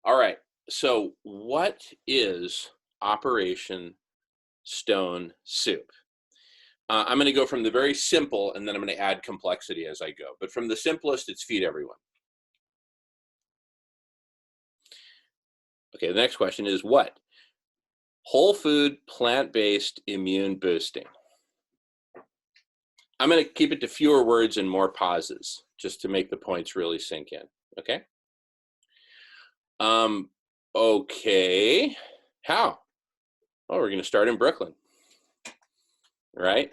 All right. So what is Operation Stone Soup? I'm going to go from the very simple, and then I'm going to add complexity as I go. But from the simplest, it's feed everyone. Okay, the next question is what? Whole food, plant-based, immune boosting. I'm going to keep it to fewer words and more pauses, just to make the points really sink in. Okay? Okay. How? Oh, we're going to start in Brooklyn. Right?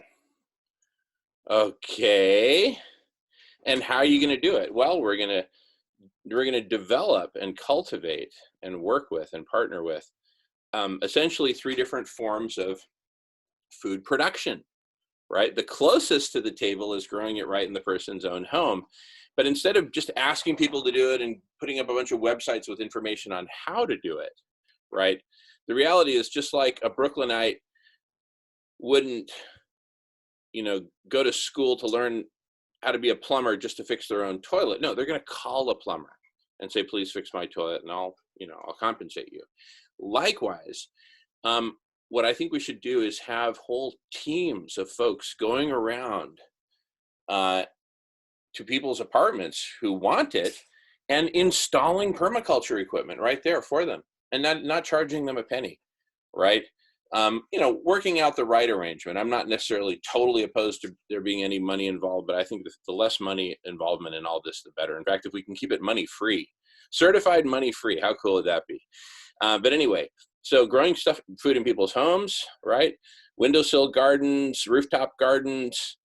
Okay. And how are you going to do it? Well, we're going to develop and cultivate and work with and partner with essentially three different forms of food production, right? The closest to the table is growing it right in the person's own home. But instead of just asking people to do it and putting up a bunch of websites with information on how to do it, right? The reality is just like a Brooklynite wouldn't, go to school to learn how to be a plumber just to fix their own toilet. No, they're going to call a plumber and say, please fix my toilet and I'll compensate you. Likewise, what I think we should do is have whole teams of folks going around to people's apartments who want it and installing permaculture equipment right there for them and not charging them a penny, right? Working out the right arrangement. I'm not necessarily totally opposed to there being any money involved, but I think the less money involvement in all this, the better. In fact, if we can keep it money free, certified money free, how cool would that be? But anyway, so growing food in people's homes, right? Windowsill gardens, rooftop gardens,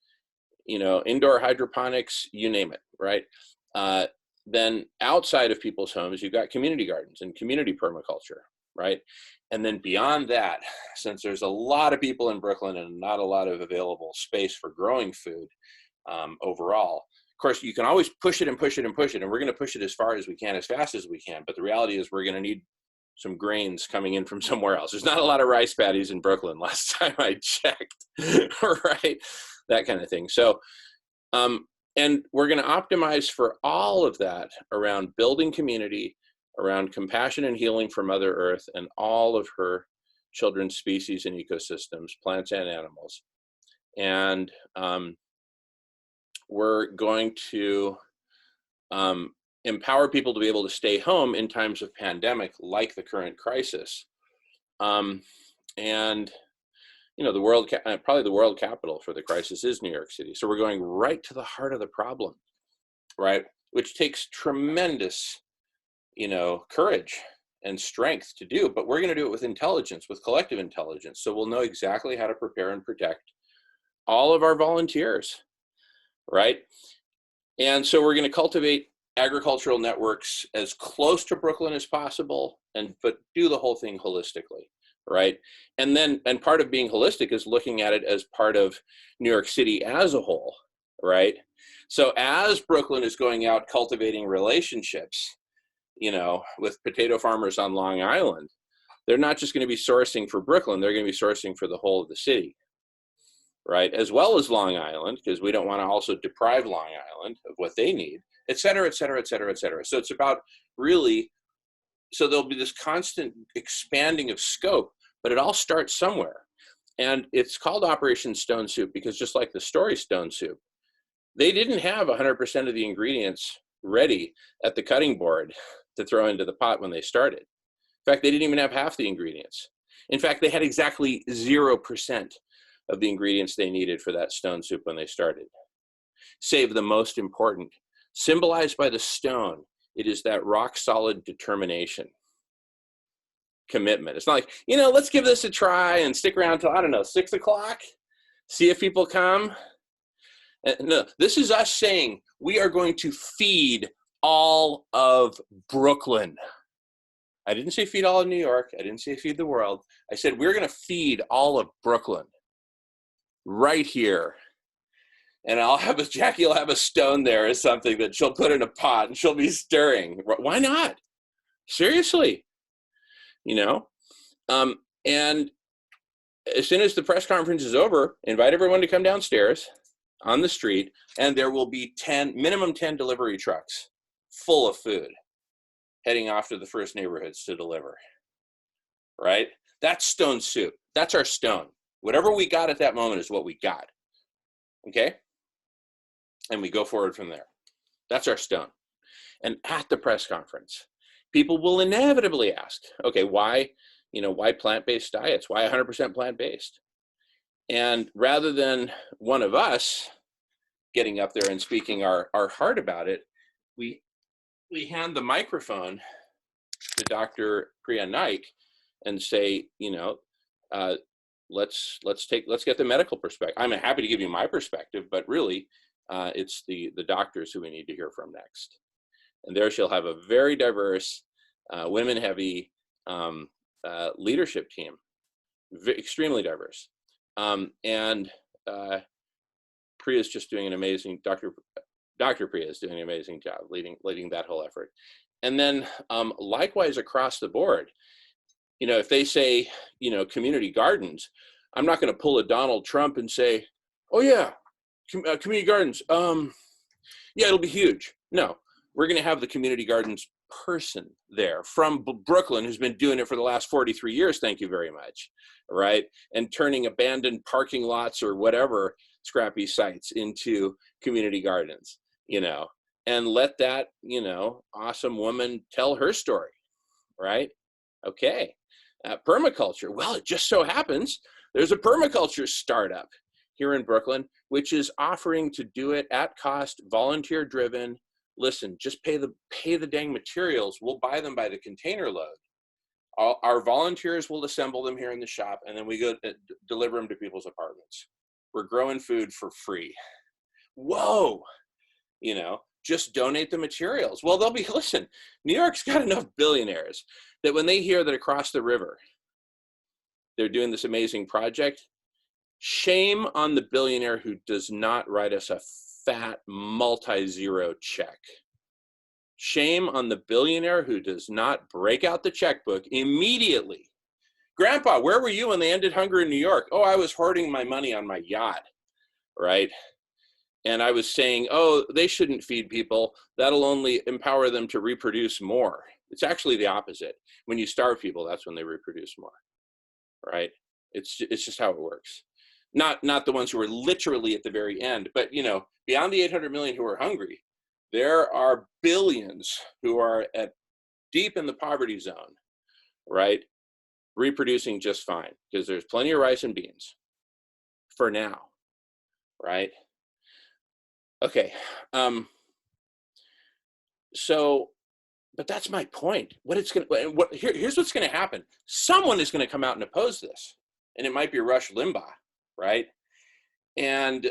indoor hydroponics, you name it, right? Then outside of people's homes, you've got community gardens and community permaculture, right? And then beyond that, since there's a lot of people in Brooklyn and not a lot of available space for growing food overall, of course, you can always push it and push it and push it. And we're going to push it as far as we can, as fast as we can. But the reality is we're going to need some grains coming in from somewhere else. There's not a lot of rice paddies in Brooklyn last time I checked, right? That kind of thing. So, and we're going to optimize for all of that around building community, around compassion and healing for Mother Earth and all of her children's species and ecosystems, plants and animals. And we're going to empower people to be able to stay home in times of pandemic, like the current crisis. The world, probably the world capital for the crisis is New York City. So we're going right to the heart of the problem, right? Which takes tremendous, courage and strength to do, but we're going to do it with intelligence, with collective intelligence. So we'll know exactly how to prepare and protect all of our volunteers, right? And so we're going to cultivate agricultural networks as close to Brooklyn as possible, but do the whole thing holistically, right? And part of being holistic is looking at it as part of New York City as a whole, right? So as Brooklyn is going out cultivating relationships, with potato farmers on Long Island, they're not just going to be sourcing for Brooklyn, they're going to be sourcing for the whole of the city, right? As well as Long Island, because we don't want to also deprive Long Island of what they need, et cetera, et cetera, et cetera, et cetera. So it's about really, so there'll be this constant expanding of scope, but it all starts somewhere. And it's called Operation Stone Soup because just like the story Stone Soup, they didn't have 100% of the ingredients ready at the cutting board to throw into the pot when they started. In fact, they didn't even have half the ingredients. In fact, they had exactly 0% of the ingredients they needed for that stone soup when they started. Save the most important. Symbolized by the stone, it is that rock solid determination, commitment. It's not like, let's give this a try and stick around till, 6 o'clock, see if people come. No, this is us saying we are going to feed all of Brooklyn. I didn't say feed all of New York. I didn't say feed the world. I said we're going to feed all of Brooklyn right here. And Jackie will have a stone there or something that she'll put in a pot and she'll be stirring. Why not? Seriously, and as soon as the press conference is over, invite everyone to come downstairs on the street, and there will be minimum 10 delivery trucks full of food. heading off to the first neighborhoods to deliver, right? That's stone soup. That's our stone. Whatever we got at that moment is what we got, okay? And we go forward from there. That's our stone. And at the press conference, people will inevitably ask, okay, why plant-based diets? Why 100% plant-based? And rather than one of us getting up there and speaking our heart about it, we hand the microphone to Dr. Priya Naik and say, let's get the medical perspective. I'm happy to give you my perspective, but really, it's the doctors who we need to hear from next. And there she'll have a very diverse, women-heavy leadership team, extremely diverse. And Priya is just doing an amazing, Dr. Priya is doing an amazing job leading that whole effort. And then likewise across the board, if they say, community gardens, I'm not going to pull a Donald Trump and say, oh yeah, community gardens, yeah, it'll be huge. No, we're going to have the community gardens person there from Brooklyn who's been doing it for the last 43 years, thank you very much, right? And turning abandoned parking lots or whatever scrappy sites into community gardens, and let that, awesome woman tell her story, right? Okay. Permaculture. Well, it just so happens there's a permaculture startup here in Brooklyn, which is offering to do it at cost, volunteer driven. Listen, just pay the dang materials. We'll buy them by the container load. Our volunteers will assemble them here in the shop, and then we go deliver them to people's apartments. We're growing food for free. Whoa, just donate the materials. Well, listen, New York's got enough billionaires that when they hear that across the river, they're doing this amazing project, shame on the billionaire who does not write us a fat multi-zero check. Shame on the billionaire who does not break out the checkbook immediately. Grandpa, where were you when they ended hunger in New York? Oh, I was hoarding my money on my yacht, right? And I was saying, oh, they shouldn't feed people. That'll only empower them to reproduce more. It's actually the opposite. When you starve people, that's when they reproduce more, right? It's just how it works. Not the ones who are literally at the very end, but beyond the 800 million who are hungry, there are billions who are deep in the poverty zone, right? Reproducing just fine because there's plenty of rice and beans for now, right? Okay. But that's my point. Here's what's going to happen. Someone is going to come out and oppose this, and it might be Rush Limbaugh, right? And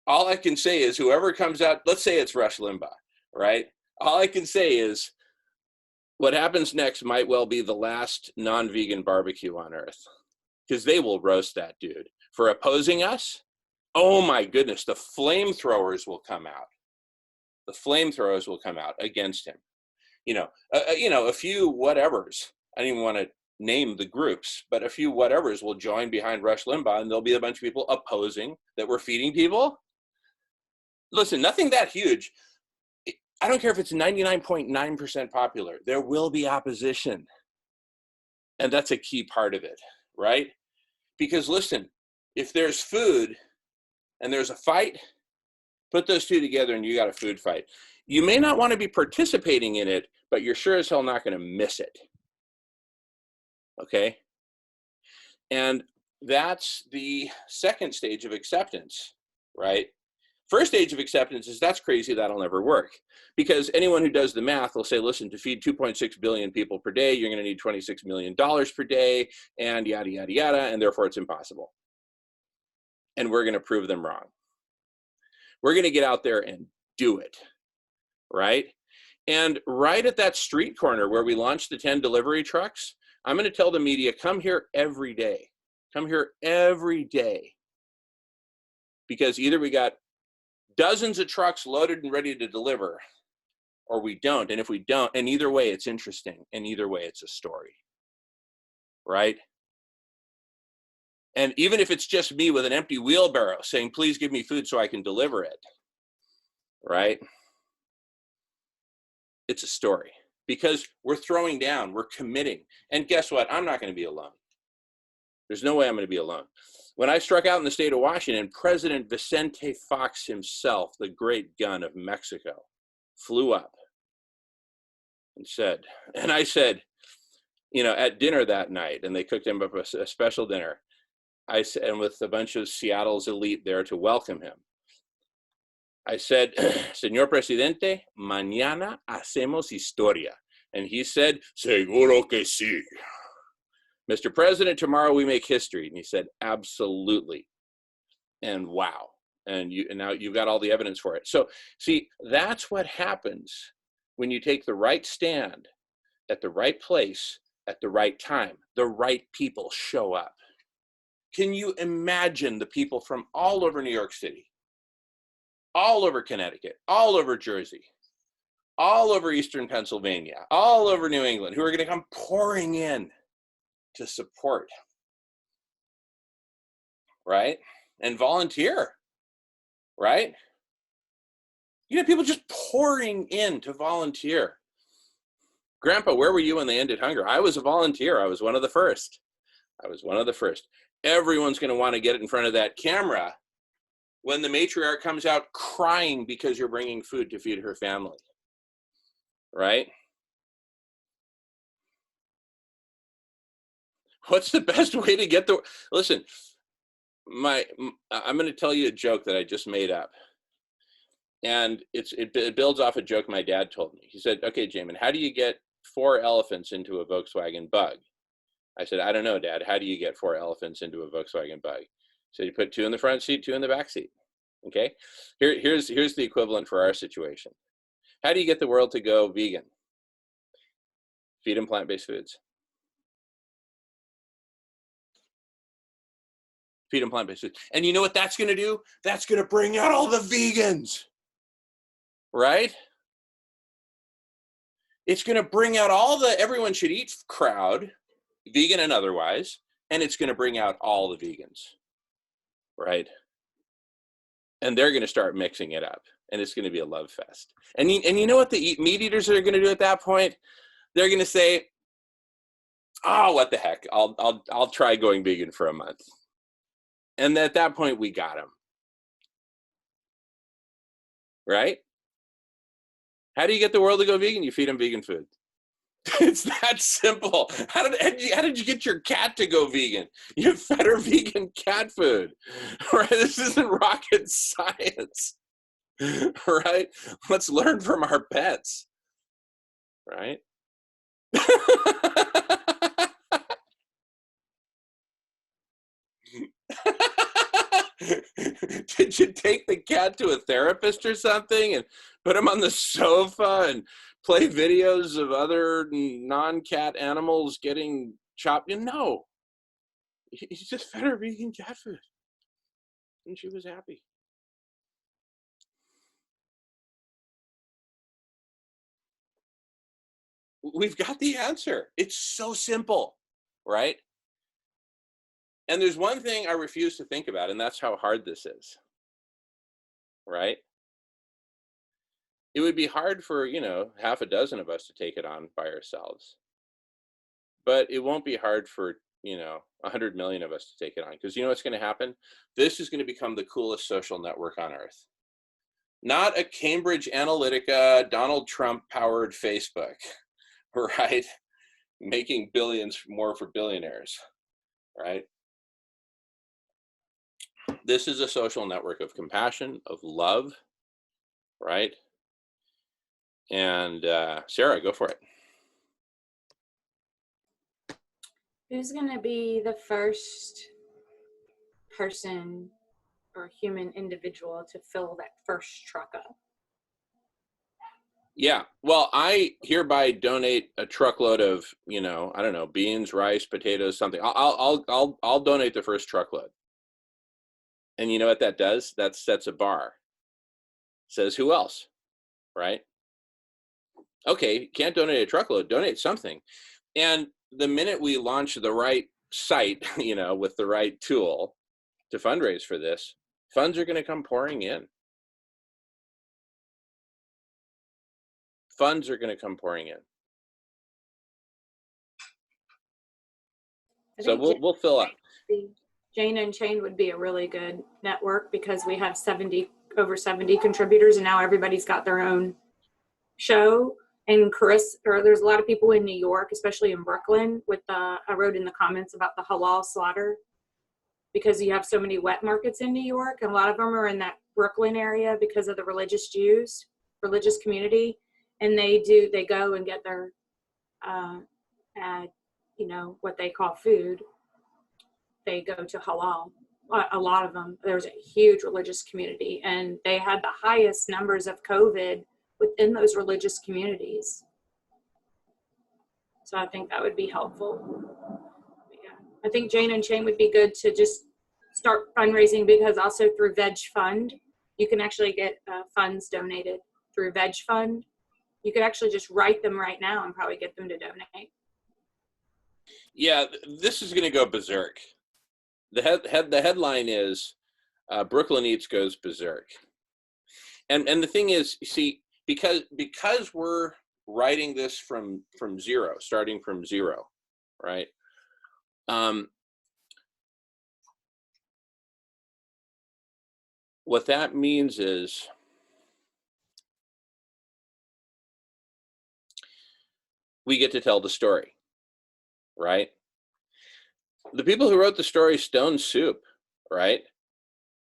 all I can say is whoever comes out, let's say it's Rush Limbaugh, right? All I can say is what happens next might well be the last non-vegan barbecue on earth, because they will roast that dude for opposing us. Oh my goodness, the flamethrowers will come out. The flamethrowers will come out against him. A few whatevers. I don't even want to name the groups, but a few whatevers will join behind Rush Limbaugh, and there'll be a bunch of people opposing that we're feeding people. Listen, nothing that huge. I don't care if it's 99.9% popular. There will be opposition. And that's a key part of it, right? Because listen, if there's food and there's a fight, put those two together and you got a food fight. You may not want to be participating in it, but you're sure as hell not going to miss it. Okay? And that's the second stage of acceptance, right? First stage of acceptance is that's crazy, that'll never work. Because anyone who does the math will say, listen, to feed 2.6 billion people per day, you're going to need $26 million per day, and yada, yada, yada, and therefore it's impossible. And we're going to prove them wrong. We're going to get out there and do it, right? And right at that street corner where we launched the 10 delivery trucks, I'm going to tell the media, come here every day. Come here every day. Because either we got dozens of trucks loaded and ready to deliver, or we don't. And if we don't, and either way, it's interesting. And either way, it's a story, right? And even if it's just me with an empty wheelbarrow saying, please give me food so I can deliver it, right? It's a story, because we're throwing down, we're committing. And guess what? I'm not going to be alone. There's no way I'm going to be alone. When I struck out in the state of Washington, President Vicente Fox himself, the great gun of Mexico, flew up and said, and I said, you know, at dinner that night, and they cooked him up a special dinner, I said, and with a bunch of Seattle's elite there to welcome him, I said, Señor Presidente, mañana hacemos historia. And he said, seguro que sí. Mr. President, tomorrow we make history. And he said, absolutely. And wow. And now you've got all the evidence for it. So see, that's what happens when you take the right stand at the right place at the right time. The right people show up. Can you imagine the people from all over New York City, all over Connecticut, all over Jersey, all over Eastern Pennsylvania, all over New England, who are going to come pouring in to support, right? And volunteer, right? You know, people just pouring in to volunteer. Grandpa, where were you when they ended hunger? I was a volunteer. I was one of the first. Everyone's going to want to get in front of that camera when the matriarch comes out crying because you're bringing food to feed her family, right? What's the best way to get the, listen, I'm going to tell you a joke that I just made up. And it builds off a joke my dad told me. He said, okay, Jamen, how do you get 4 elephants into a Volkswagen Bug? I said, I don't know, Dad. How do you get 4 elephants into a Volkswagen Bug? So you put 2 in the front seat, 2 in the back seat. Okay. Here's the equivalent for our situation. How do you get the world to go vegan? Feed them plant-based foods. Feed them plant-based foods. And you know what that's going to do? That's going to bring out all the vegans, right? It's going to bring out all the everyone should eat crowd, vegan and otherwise, and it's going to bring out all the vegans, right? And they're going to start mixing it up, and it's going to be a love fest. And you know what the meat eaters are going to do at that point? They're going to say, "Oh, what the heck? I'll try going vegan for a month." And at that point, we got them, right? How do you get the world to go vegan? You feed them vegan food. It's that simple. How did you get your cat to go vegan? You fed her vegan cat food, right? This isn't rocket science, right? Let's learn from our pets, right? Did you take the cat to a therapist or something and put him on the sofa and play videos of other non-cat animals getting chopped? No, he just fed her vegan cat food and she was happy. We've got the answer. It's so simple, right? And there's one thing I refuse to think about, and that's how hard this is, right? It would be hard for, half a dozen of us to take it on by ourselves. But it won't be hard for, 100 million of us to take it on. Because you know what's going to happen? This is going to become the coolest social network on earth. Not a Cambridge Analytica, Donald Trump powered Facebook, right? Making billions more for billionaires, right? This is a social network of compassion, of love, right? And Sarah, go for it. Who's going to be the first person or human individual to fill that first truck up? Yeah, well, I hereby donate a truckload of, I don't know, beans, rice, potatoes, something. I'll donate the first truckload. And you know what that does? That sets a bar. Says who else, right? Okay, can't donate a truckload, donate something. And the minute we launch the right site, with the right tool to fundraise for this, funds are going to come pouring in. funds are going to come pouring in. I So think we'll fill up. Jane and Shane would be a really good network because we have over 70 contributors, and now everybody's got their own show. And there's a lot of people in New York, especially in Brooklyn, I wrote in the comments about the halal slaughter, because you have so many wet markets in New York, and a lot of them are in that Brooklyn area because of the religious community, and they go and get their what they call food. They go to halal. A lot of them. There's a huge religious community, and they had the highest numbers of COVID within those religious communities. So I think that would be helpful. Yeah. I think Jane and Shane would be good to just start fundraising, because also through Veg Fund, you can actually get funds donated through Veg Fund. You could actually just write them right now and probably get them to donate. Yeah, this is going to go berserk. The headline is Brooklyn Eats goes berserk. And the thing is, you see, because we're writing this from zero, starting from zero, right? What that means is we get to tell the story, right? The people who wrote the story, Stone Soup, right?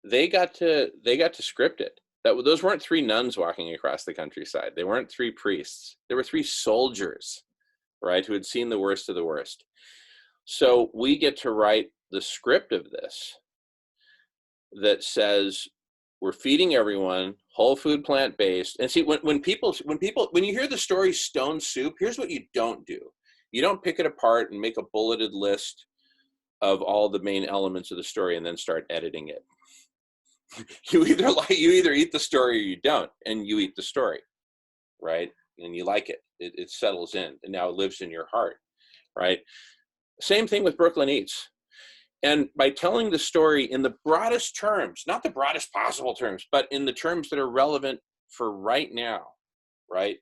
They got to script it. Those weren't three nuns walking across the countryside. They weren't three priests. There were three soldiers, right, who had seen the worst of the worst. So we get to write the script of this that says we're feeding everyone whole food, plant-based. And see, when you hear the story Stone Soup, here's what you don't do. You don't pick it apart and make a bulleted list of all the main elements of the story and then start editing it. You either eat the story or you don't, and you eat the story, right? And you like it. It settles in, and now it lives in your heart, right? Same thing with Brooklyn Eats. And by telling the story in the broadest terms, not the broadest possible terms, but in the terms that are relevant for right now, right?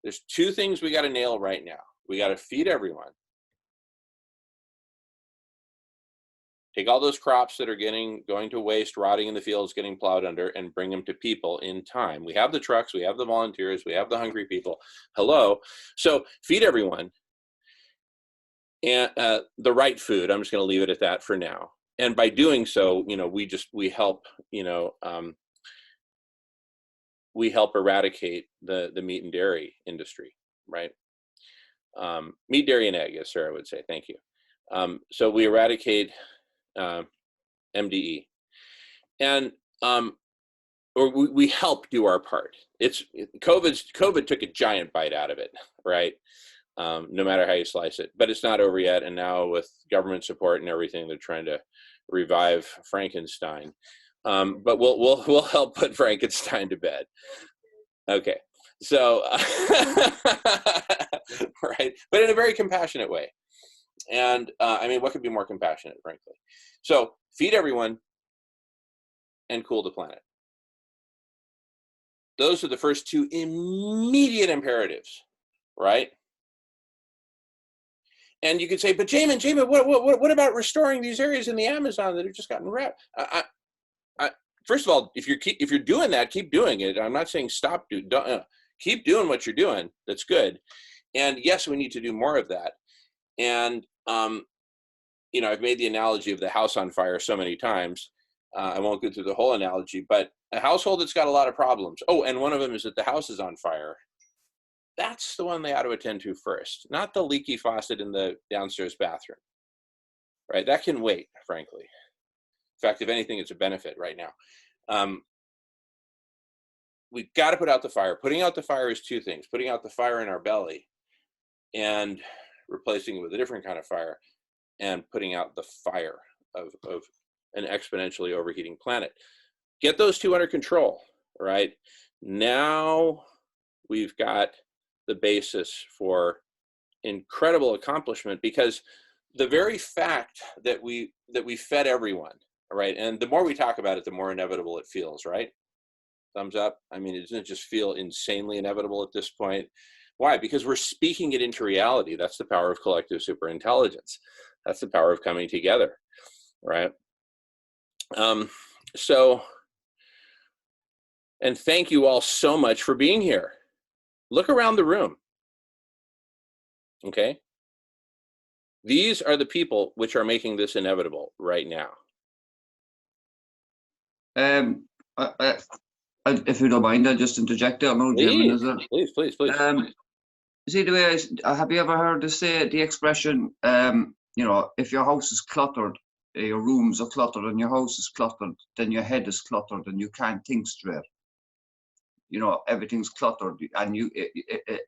There's two things we got to nail right now. We got to feed everyone. Take all those crops that are going to waste, rotting in the fields, getting plowed under, and bring them to people in time. We have the trucks, we have the volunteers, we have the hungry people. Hello. So feed everyone. And the right food. I'm just going to leave it at that for now. And by doing so, we help, we help eradicate the meat and dairy industry, right? Meat, dairy, and egg, as Sarah would say. Thank you. So we eradicate MDE, and or we help do our part. COVID took a giant bite out of it, right? No matter how you slice it, but it's not over yet. And now with government support and everything, they're trying to revive Frankenstein. But we'll help put Frankenstein to bed. Okay, so right, but in a very compassionate way. And I mean, what could be more compassionate, frankly? So feed everyone and cool the planet. Those are the first two immediate imperatives, right? And you could say, but Jamen, what about restoring these areas in the Amazon that have just gotten wrecked? First of all, if you're doing that, keep doing it. I'm not saying stop. Keep doing what you're doing. That's good. And yes, we need to do more of that. And I've made the analogy of the house on fire so many times. I won't go through the whole analogy, but a household that's got a lot of problems. Oh, and one of them is that the house is on fire. That's the one they ought to attend to first, not the leaky faucet in the downstairs bathroom, right? That can wait, frankly. In fact, if anything, it's a benefit right now. We've got to put out the fire. Putting out the fire is two things: putting out the fire in our belly and replacing it with a different kind of fire, and putting out the fire of an exponentially overheating planet. Get those two under control, right? Now we've got the basis for incredible accomplishment, because the very fact that we fed everyone, right? And the more we talk about it, the more inevitable it feels, right? Thumbs up. I mean, doesn't it just feel insanely inevitable at this point? Why? Because we're speaking it into reality. That's the power of collective superintelligence. That's the power of coming together, right? So, and thank you all so much for being here. Look around the room, okay? These are the people which are making this inevitable right now. If you don't mind, I'll just interject there. No, Jamen, is it? Please. See, the way have you ever heard the expression, if your house is cluttered, your rooms are cluttered and your house is cluttered, then your head is cluttered and you can't think straight. Everything's cluttered and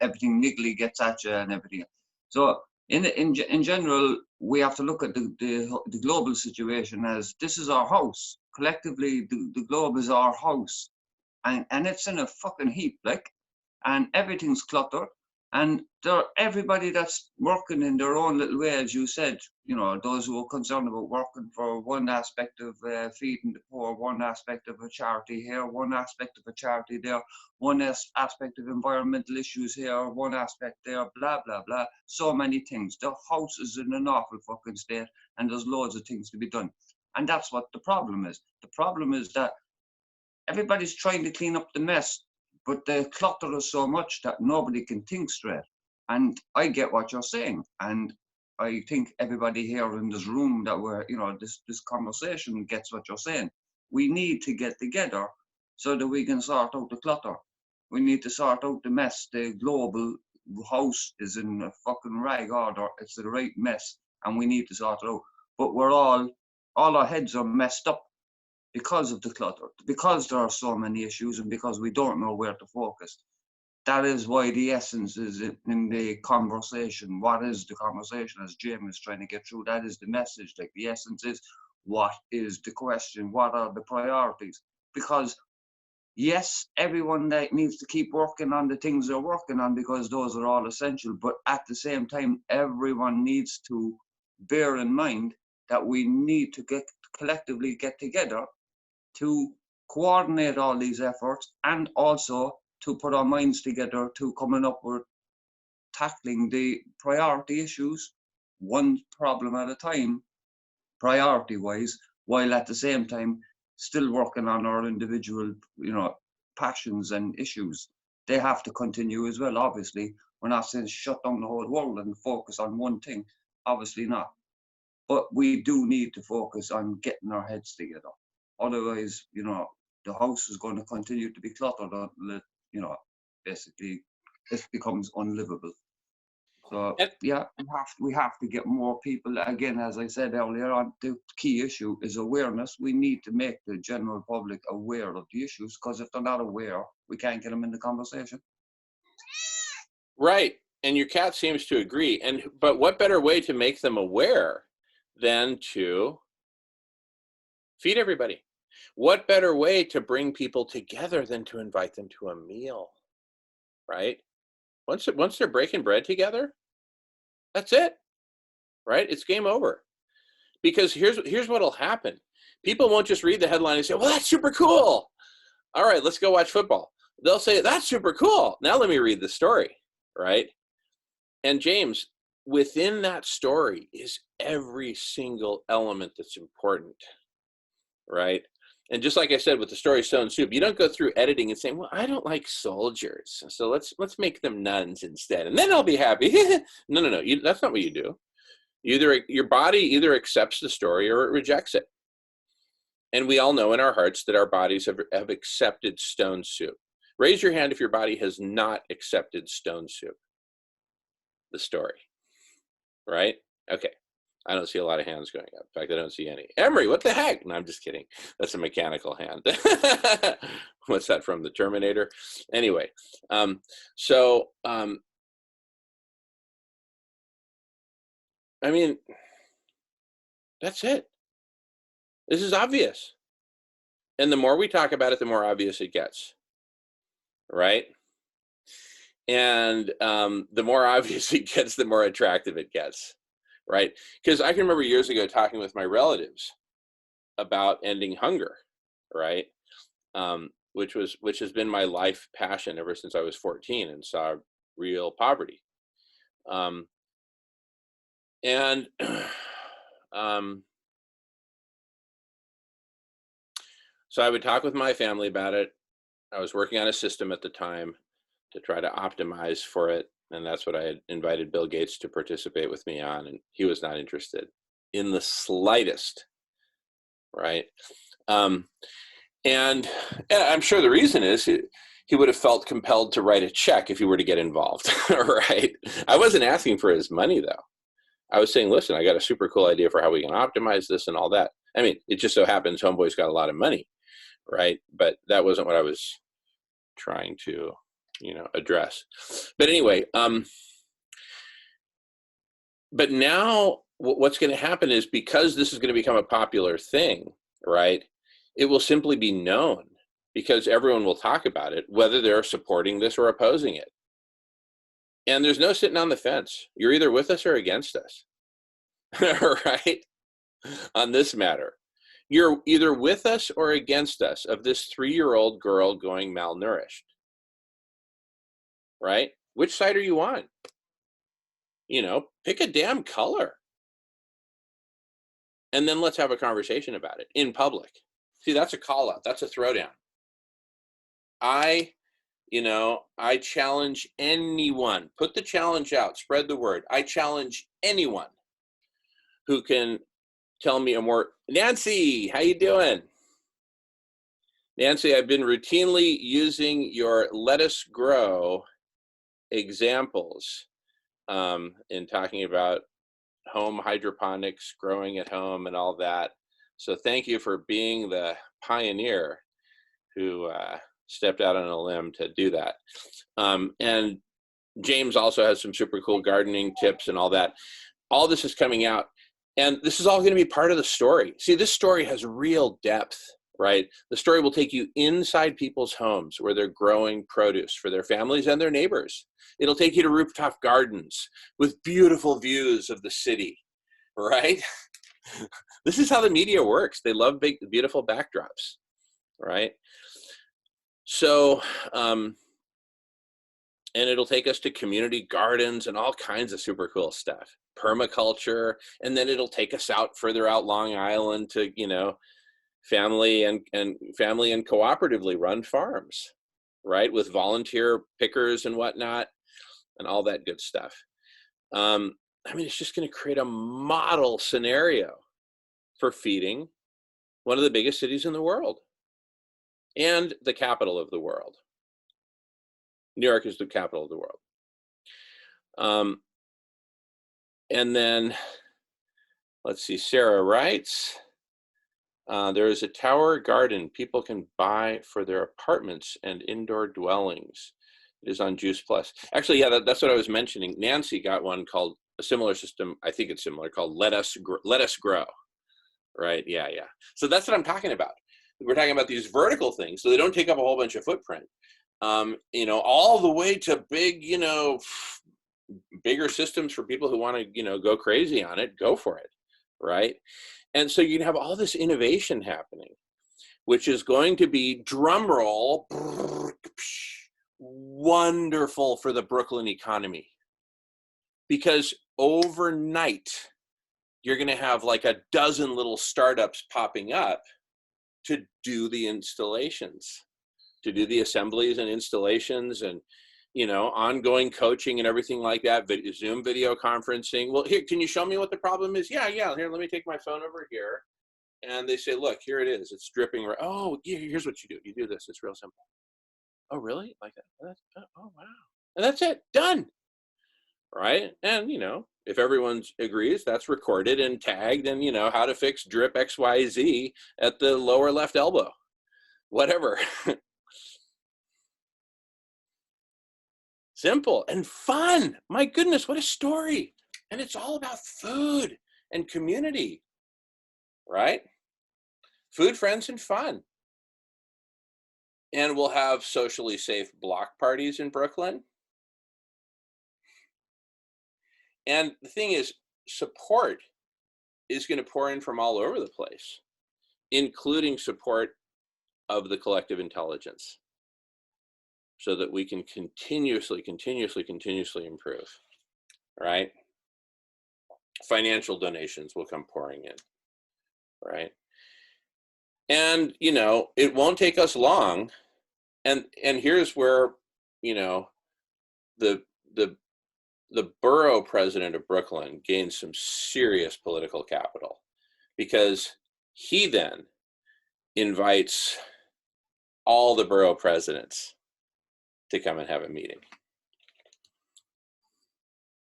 everything niggly gets at you and everything. So in general, we have to look at the global situation as this is our house. Collectively, the globe is our house, and it's in a fucking heap, and everything's cluttered. And everybody that's working in their own little way, as you said, those who are concerned about working for one aspect of feeding the poor, one aspect of a charity here, one aspect of a charity there, one aspect of environmental issues here, one aspect there, blah, blah, blah. So many things. The house is in an awful fucking state and there's loads of things to be done. And that's what the problem is. The problem is that everybody's trying to clean up the mess, but the clutter is so much that nobody can think straight. And I get what you're saying. And I think everybody here in this room that this conversation gets what you're saying. We need to get together so that we can sort out the clutter. We need to sort out the mess. The global house is in a fucking rag order. It's a right mess and we need to sort it out. But all our heads are messed up because of the clutter, because there are so many issues and because we don't know where to focus. That is why the essence is in the conversation. What is the conversation, as Jim is trying to get through? That is the message. The essence is, what is the question? What are the priorities? Because yes, everyone needs to keep working on the things they're working on because those are all essential. But at the same time, everyone needs to bear in mind that we need to collectively get together to coordinate all these efforts and also to put our minds together to coming up with tackling the priority issues one problem at a time, priority wise, while at the same time still working on our individual, passions and issues. They have to continue as well, obviously. We're not saying shut down the whole world and focus on one thing, obviously not. But we do need to focus on getting our heads together. Otherwise, the house is going to continue to be cluttered. Basically, it becomes unlivable. So yeah, we have to get more people. Again, as I said earlier on, the key issue is awareness. We need to make the general public aware of the issues, because if they're not aware, we can't get them in the conversation. Right, and your cat seems to agree. But what better way to make them aware than to feed everybody? What better way to bring people together than to invite them to a meal, right? Once they're breaking bread together, that's it, right? It's game over. Because here's what'll happen. People won't just read the headline and say, well, that's super cool. All right, let's go watch football. They'll say, that's super cool. Now let me read the story, right? And James, within that story is every single element that's important, right? And just like I said with the story Stone Soup, you don't go through editing and saying, well, I don't like soldiers, so let's make them nuns instead, and then I'll be happy. No. That's not what you do. Your body either accepts the story or it rejects it. And we all know in our hearts that our bodies have accepted Stone Soup. Raise your hand if your body has not accepted Stone Soup, the story, right? Okay. I don't see a lot of hands going up. In fact, I don't see any. Emery, what the heck? No, I'm just kidding. That's a mechanical hand. What's that from, the Terminator? Anyway, I mean, that's it. This is obvious. And the more we talk about it, the more obvious it gets, right? And the more obvious it gets, the more attractive it gets. Right? Because I can remember years ago talking with my relatives about ending hunger, right? Which has been my life passion ever since I was 14 and saw real poverty. And so I would talk with my family about it. I was working on a system at the time to try to optimize for it. And that's what I had invited Bill Gates to participate with me on. And he was not interested in the slightest. Right. And I'm sure the reason is he would have felt compelled to write a check if he were to get involved. Right. I wasn't asking for his money, though. I was saying, listen, I got a super cool idea for how we can optimize this and all that. I mean, it just so happens Homeboy's got a lot of money. Right. But that wasn't what I was trying to, address. But anyway, but now what's going to happen is, because this is going to become a popular thing, right? It will simply be known, because everyone will talk about it, whether they're supporting this or opposing it. And there's no sitting on the fence. You're either with us or against us, right? On this matter, you're either with us or against us of this 3-year-old girl going malnourished, right? Which side are you on? Pick a damn color. And then let's have a conversation about it in public. See, that's a call out. That's a throwdown. I challenge anyone. Put the challenge out. Spread the word. I challenge anyone who can tell me a more... Nancy, how you doing? Nancy, I've been routinely using your Let Us Grow examples in talking about home hydroponics, growing at home and all that. So thank you for being the pioneer who stepped out on a limb to do that. And James also has some super cool gardening tips and all that. All this is coming out, and this is all going to be part of the story. See, this story has real depth, right? The story will take you inside people's homes where they're growing produce for their families and their neighbors. It'll take you to rooftop gardens with beautiful views of the city, right? This is how the media works. They love big, beautiful backdrops, right? So, and it'll take us to community gardens and all kinds of super cool stuff, permaculture, and then it'll take us out further out Long Island to, family and cooperatively run farms, right? With volunteer pickers and whatnot and all that good stuff. It's just going to create a model scenario for feeding one of the biggest cities in the world and the capital of the world. New York is the capital of the world. And then, let's see, Sarah writes, there is a tower garden people can buy for their apartments and indoor dwellings. It is on Juice Plus. Actually, yeah, that's what I was mentioning. Nancy got one called a similar system. I think it's similar, called Let Us Grow. Right? Yeah. So that's what I'm talking about. We're talking about these vertical things, so they don't take up a whole bunch of footprint. All the way to big, bigger systems for people who want to, go crazy on it. Go for it, right? And so you can have all this innovation happening, which is going to be, drum roll, wonderful for the Brooklyn economy. Because overnight, you're going to have like a dozen little startups popping up to do the installations, to do the assemblies and installations and, ongoing coaching and everything like that, Zoom video conferencing. Well, here, can you show me what the problem is? Yeah, here, let me take my phone over here. And they say, look, here it is. It's dripping. Oh, here's what you do. You do this. It's real simple. Oh, really? Like that? Oh, wow. And that's it. Done. Right? And, if everyone agrees, that's recorded and tagged and, how to fix drip XYZ at the lower left elbow. Whatever. Simple and fun. My goodness, what a story. And it's all about food and community, right? Food, friends, and fun. And we'll have socially safe block parties in Brooklyn. And the thing is, support is going to pour in from all over the place, including support of the collective intelligence. so that we can continuously improve, right? Financial donations will come pouring in, right? And, you know, it won't take us long. And here's where, you know, the borough president of Brooklyn gained some serious political capital, because he then invites all the borough presidents to come and have a meeting.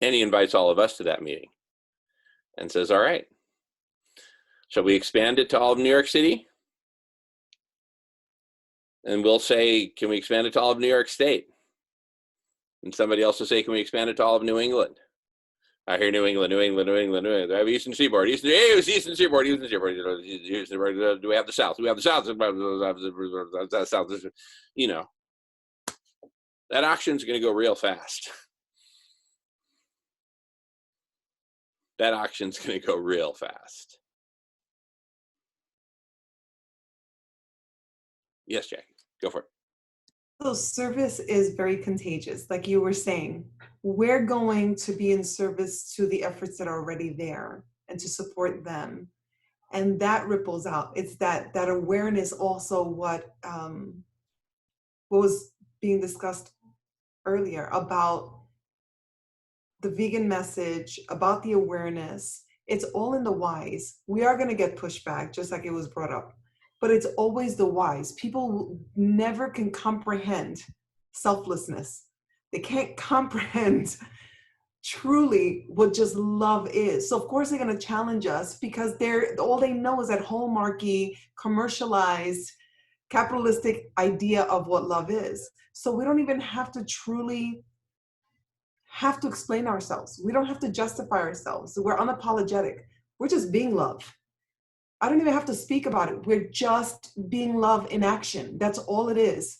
And he invites all of us to that meeting and says, all right, shall we expand it to all of New York City? And we'll say, can we expand it to all of New York State? And somebody else will say, can we expand it to all of New England? I hear New England. I have Eastern Seaboard. Hey, it was Eastern Seaboard. Do we have the South? We have the South. South. You know, that auction's going to go real fast. That auction's going to go real fast. Yes, Jackie, go for it. So service is very contagious. Like you were saying, we're going to be in service to the efforts that are already there and to support them. And that ripples out. It's that awareness also what was being discussed earlier about the vegan message, about the awareness. It's all in the whys. We are going to get pushback, just like it was brought up. But it's always the whys. People never can comprehend selflessness. They can't comprehend truly what just love is. So of course they're going to challenge us, because all they know is that hallmarky, commercialized, capitalistic idea of what love is. So we don't even have to truly have to explain ourselves. We don't have to justify ourselves. We're unapologetic. We're just being love. I don't even have to speak about it. We're just being love in action. That's all it is.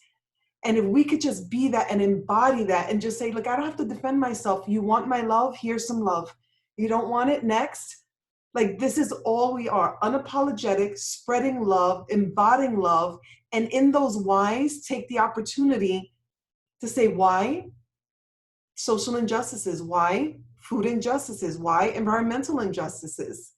And if we could just be that and embody that and just say, look, I don't have to defend myself. You want my love? Here's some love. You don't want it? Next. Like, this is all we are. Unapologetic, spreading love, embodying love. And in those whys, take the opportunity to say, why? Social injustices. Why? Food injustices. Why? Environmental injustices.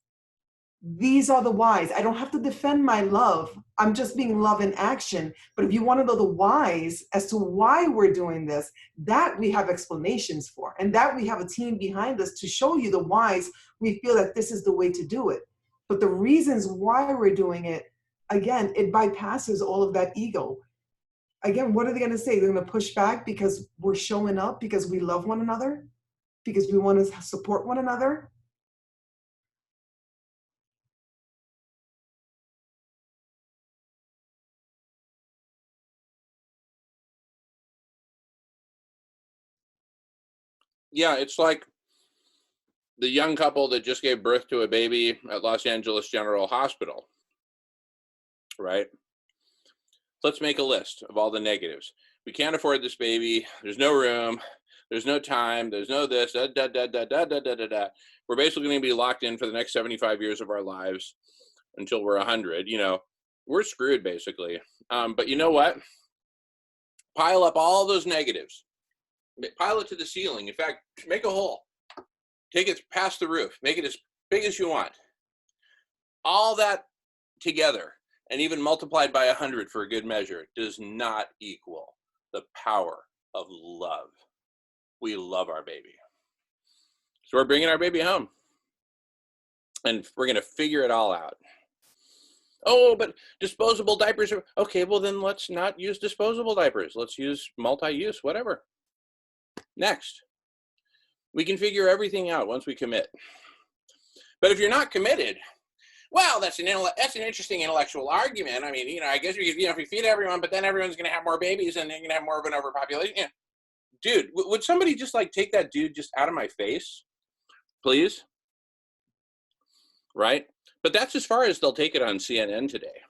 These are the whys. I don't have to defend my love. I'm just being love in action. But if you want to know the whys as to why we're doing this, that we have explanations for, and that we have a team behind us to show you the whys. We feel that this is the way to do it. But the reasons why we're doing it, again, it bypasses all of that ego. Again, what are they going to say? They're going to push back because we're showing up, because we love one another, because we want to support one another. Yeah, it's like the young couple that just gave birth to a baby at Los Angeles General Hospital, right? Let's make a list of all the negatives. We can't afford this baby. There's no room. There's no time. There's no this. We're basically going to be locked in for the next 75 years of our lives until we're 100. You know, we're screwed basically. But you know what? Pile up all those negatives. Pile it to the ceiling. In fact, make a hole. Take it past the roof. Make it as big as you want. All that together, and even multiplied by 100 for a good measure, does not equal the power of love. We love our baby. So we're bringing our baby home. And we're going to figure it all out. Oh, but disposable diapers are... Okay, well then let's not use disposable diapers. Let's use multi-use, whatever. Next. We can figure everything out once we commit. But if you're not committed, well, that's an interesting intellectual argument. I mean, you know, I guess if we feed everyone, but then everyone's going to have more babies and they're going to have more of an overpopulation. Yeah. Dude, would somebody just like take that dude just out of my face, please? Right? But that's as far as they'll take it on CNN today.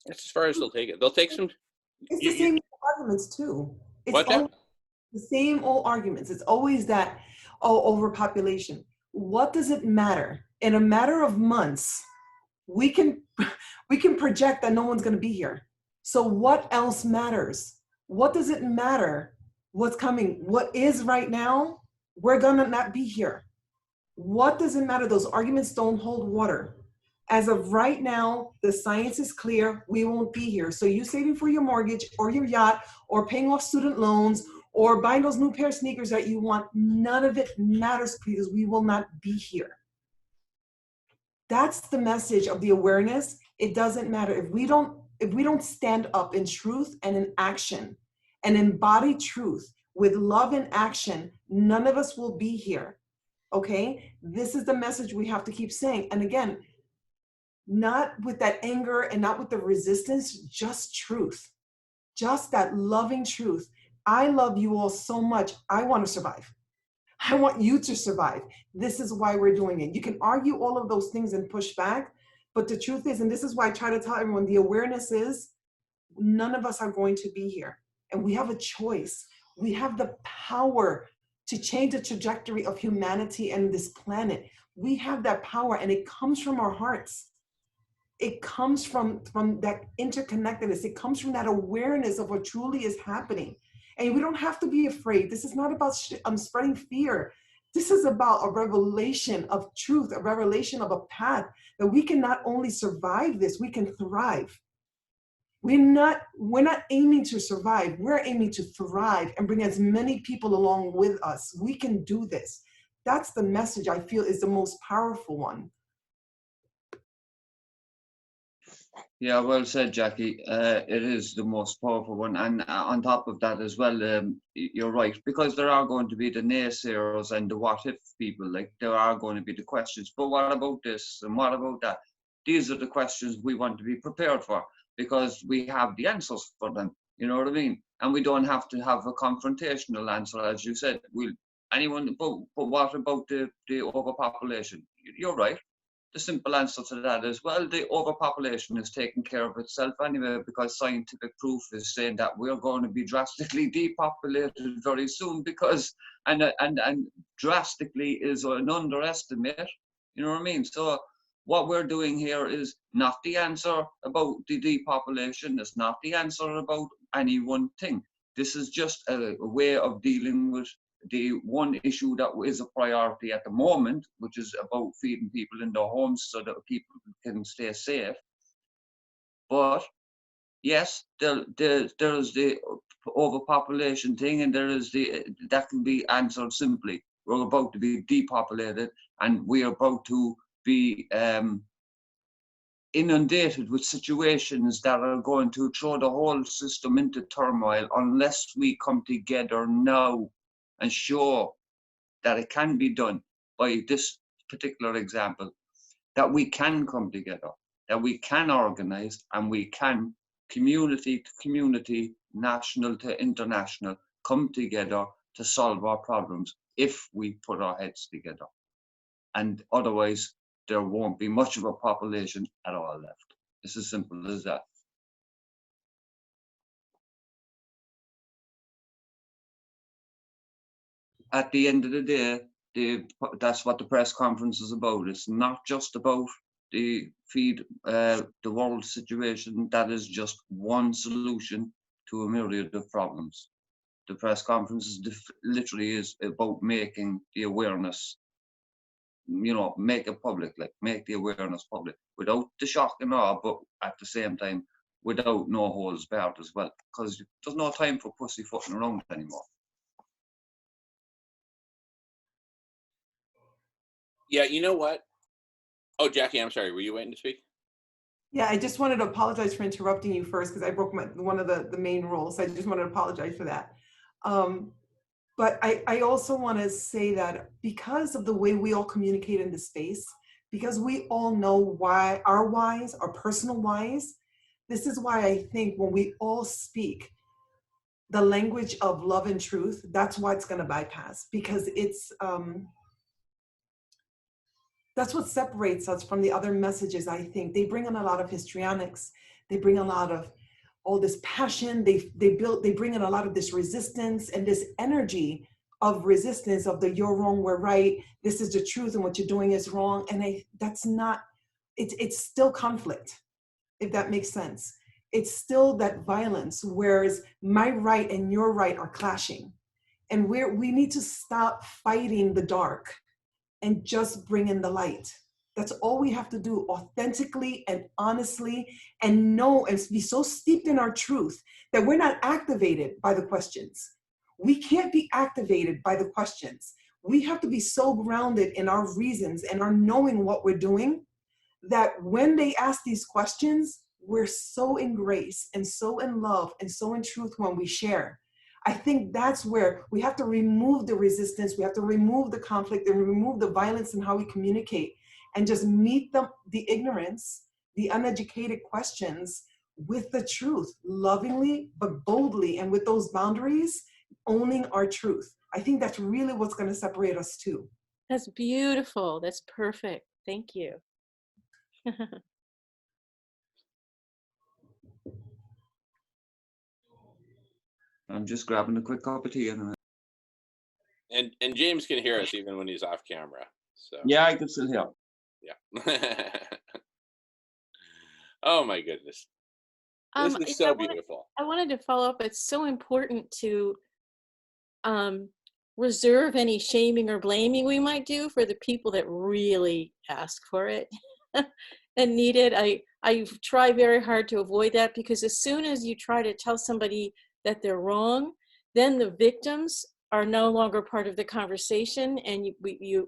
That's as far as they'll take it. They'll take some. It's the same arguments too. It's What's that? The same old arguments. It's always that, oh, overpopulation. What does it matter? In a matter of months, we can project that no one's going to be here. So what else matters? What does it matter what's coming? What is right now, we're gonna not be here. What does it matter? Those arguments don't hold water. As of right now, the science is clear, we won't be here. So you saving for your mortgage or your yacht or paying off student loans or buying those new pair of sneakers that you want, none of it matters because we will not be here. That's the message of the awareness. It doesn't matter if we don't stand up in truth and in action and embody truth with love and action, none of us will be here. Okay? This is the message we have to keep saying. And again, not with that anger and not with the resistance, just truth. Just that loving truth. I love you all so much. I want to survive. I want you to survive. This is why we're doing it. You can argue all of those things and push back, but the truth is, and this is why I try to tell everyone, the awareness is none of us are going to be here. And we have a choice. We have the power to change the trajectory of humanity and this planet. We have that power, and it comes from our hearts. It comes from that interconnectedness. It comes from that awareness of what truly is happening. And we don't have to be afraid. This is not about spreading fear. This is about a revelation of truth, a revelation of a path that we can not only survive this, we can thrive. We're not aiming to survive. We're aiming to thrive and bring as many people along with us. We can do this. That's the message I feel is the most powerful one. Yeah, well said, Jackie. It is the most powerful one. And on top of that as well, you're right, because there are going to be the naysayers and the what if people, like there are going to be the questions, but what about this and what about that? These are the questions we want to be prepared for because we have the answers for them. You know what I mean? And we don't have to have a confrontational answer, as you said. But what about the overpopulation? You're right. The simple answer to that is, well, the overpopulation is taking care of itself anyway, because scientific proof is saying that we're going to be drastically depopulated very soon, because and drastically is an underestimate. You know what I mean? So what we're doing here is not the answer about the depopulation. It's not the answer about any one thing. This is just a way of dealing with the one issue that is a priority at the moment, which is about feeding people in their homes so that people can stay safe. But yes, there's the overpopulation thing, and that can be answered simply. We're about to be depopulated, and we are about to be inundated with situations that are going to throw the whole system into turmoil unless we come together now and show that it can be done by this particular example, that we can come together, that we can organize, and we can, community to community, national to international, come together to solve our problems if we put our heads together. And otherwise, there won't be much of a population at all left. It's as simple as that. At the end of the day, that's what the press conference is about. It's not just about the feed the world situation. That is just one solution to a myriad of problems. The press conference literally is about making the awareness, make it public, like make the awareness public without the shock and awe, but at the same time, without no holds barred as well, because there's no time for pussyfooting around anymore. Yeah, you know what? Oh, Jackie, I'm sorry. Were you waiting to speak? Yeah, I just wanted to apologize for interrupting you first because I broke one of the main rules. I just wanted to apologize for that. But I also want to say that because of the way we all communicate in the space, because we all know why our whys, our personal whys, this is why I think when we all speak the language of love and truth, that's why it's going to bypass, because it's that's what separates us from the other messages. I think they bring in a lot of histrionics. They bring a lot of all this passion. They bring in a lot of this resistance and this energy of resistance of the you're wrong, we're right. This is the truth, and what you're doing is wrong. And that's not. It's still conflict, if that makes sense. it's still that violence, whereas my right and your right are clashing. And we need to stop fighting the dark and just bring in the light. That's all we have to do, authentically and honestly, and know and be so steeped in our truth that we're not activated by the questions. We can't be activated by the questions. We have to be so grounded in our reasons and our knowing what we're doing that when they ask these questions, we're so in grace and so in love and so in truth when we share. I think that's where we have to remove the resistance, we have to remove the conflict and remove the violence in how we communicate and just meet the ignorance, the uneducated questions with the truth, lovingly but boldly, and with those boundaries, owning our truth. I think that's really what's going to separate us too. That's beautiful. That's perfect. Thank you. I'm just grabbing a quick cup of tea. And James can hear us even when he's off camera. So Yeah, I can still hear. yeah. Oh my goodness. This is so beautiful. I wanted to follow up. It's so important to reserve any shaming or blaming we might do for the people that really ask for it and need it. I try very hard to avoid that, because as soon as you try to tell somebody that they're wrong, then the victims are no longer part of the conversation. And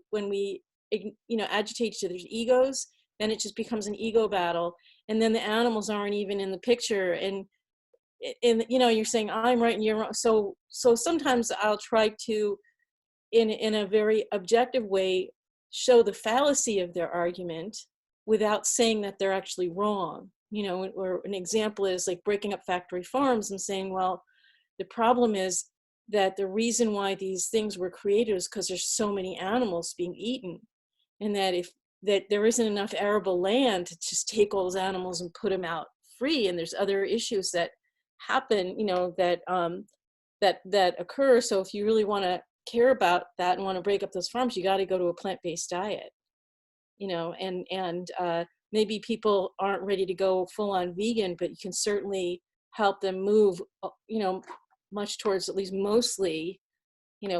when we agitate each other's egos, then it just becomes an ego battle. And then the animals aren't even in the picture. And you're saying I'm right and you're wrong. So sometimes I'll try to, in a very objective way, show the fallacy of their argument without saying that they're actually wrong. Or an example is like breaking up factory farms and saying, well, the problem is that the reason why these things were created is because there's so many animals being eaten, and that there isn't enough arable land to just take all those animals and put them out free. And there's other issues that happen, that occur. So if you really want to care about that and want to break up those farms, you got to go to a plant-based diet, and maybe people aren't ready to go full on vegan, but you can certainly help them move, much towards, at least mostly,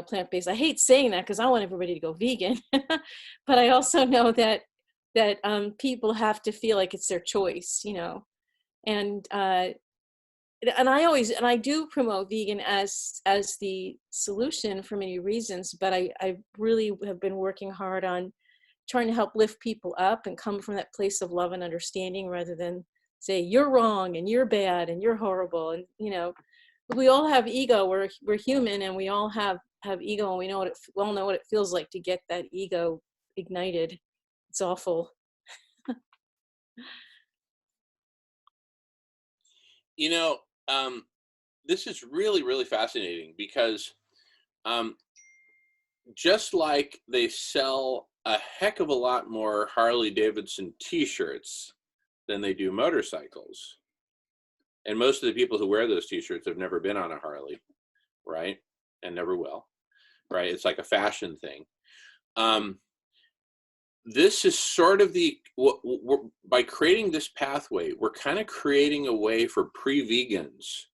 plant-based. I hate saying that because I want everybody to go vegan, but I also know that people have to feel like it's their choice, and I do promote vegan as the solution for many reasons, but I really have been working hard on trying to help lift people up and come from that place of love and understanding, rather than say you're wrong and you're bad and you're horrible. And we all have ego. We're human, and we all have ego, and we all know what it feels like to get that ego ignited. It's awful. This is really, really fascinating, because just like they sell a heck of a lot more Harley Davidson t-shirts than they do motorcycles, and most of the people who wear those t-shirts have never been on a Harley, right? And never will, right? It's like a fashion thing. This is sort of by creating this pathway, we're kind of creating a way for pre-vegans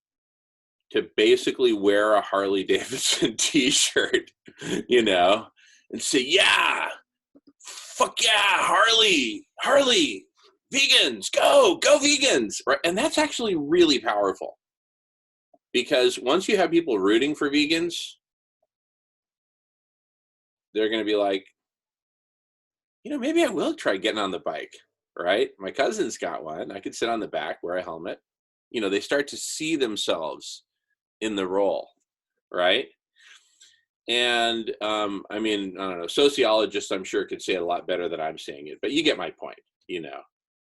to basically wear a Harley Davidson t-shirt, and say, yeah, fuck yeah, Harley, vegans, go vegans, right? And that's actually really powerful, because once you have people rooting for vegans, they're going to be like, maybe I will try getting on the bike, right? My cousin's got one. I could sit on the back, wear a helmet. They start to see themselves in the role, right? And I don't know, sociologists, I'm sure, could say it a lot better than I'm saying it, but you get my point.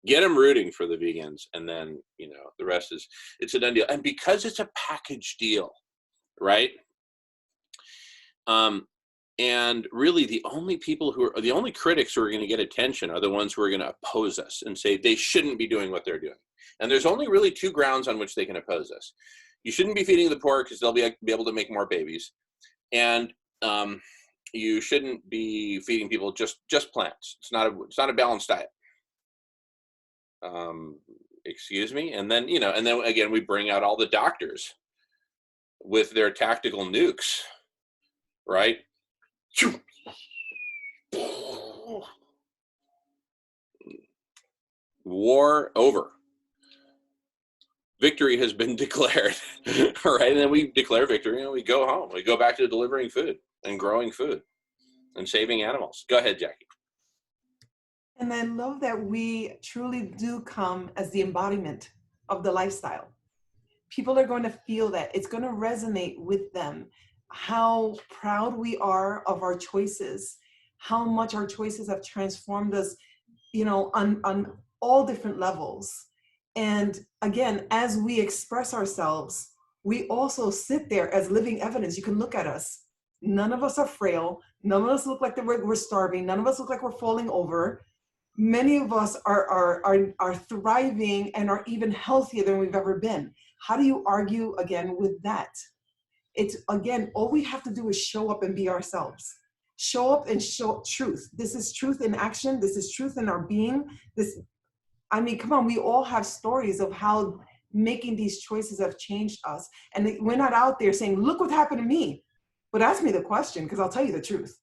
Get them rooting for the vegans, and then the rest it's a done deal. And because it's a package deal, right? And really, the only critics who are going to get attention are the ones who are going to oppose us and say they shouldn't be doing what they're doing. And there's only really two grounds on which they can oppose us. You shouldn't be feeding the poor because they'll be able to make more babies, and you shouldn't be feeding people just plants. It's not a balanced diet. excuse me. And then, you know, and then again, we bring out all the doctors with their tactical nukes, right? War over. Victory has been declared, right? And then we declare victory and we go home. We go back to delivering food and growing food and saving animals. Go ahead, Jackie. And I love that we truly do come as the embodiment of the lifestyle. People are going to feel that. It's going to resonate with them, how proud we are of our choices, how much our choices have transformed us, you know, on all different levels. And again, as we express ourselves, we also sit there as living evidence. You can look at us. None of us are frail. None of us look like we're starving. None of us look like we're falling over. Many of us are thriving and are even healthier than we've ever been. How do you argue again with that? It's again, all we have to do is show up and be ourselves. Show up and show truth. This is truth in action. This is truth in our being. I mean, come on, we all have stories of how making these choices have changed us. And we're not out there saying, look what happened to me. But ask me the question, because I'll tell you the truth.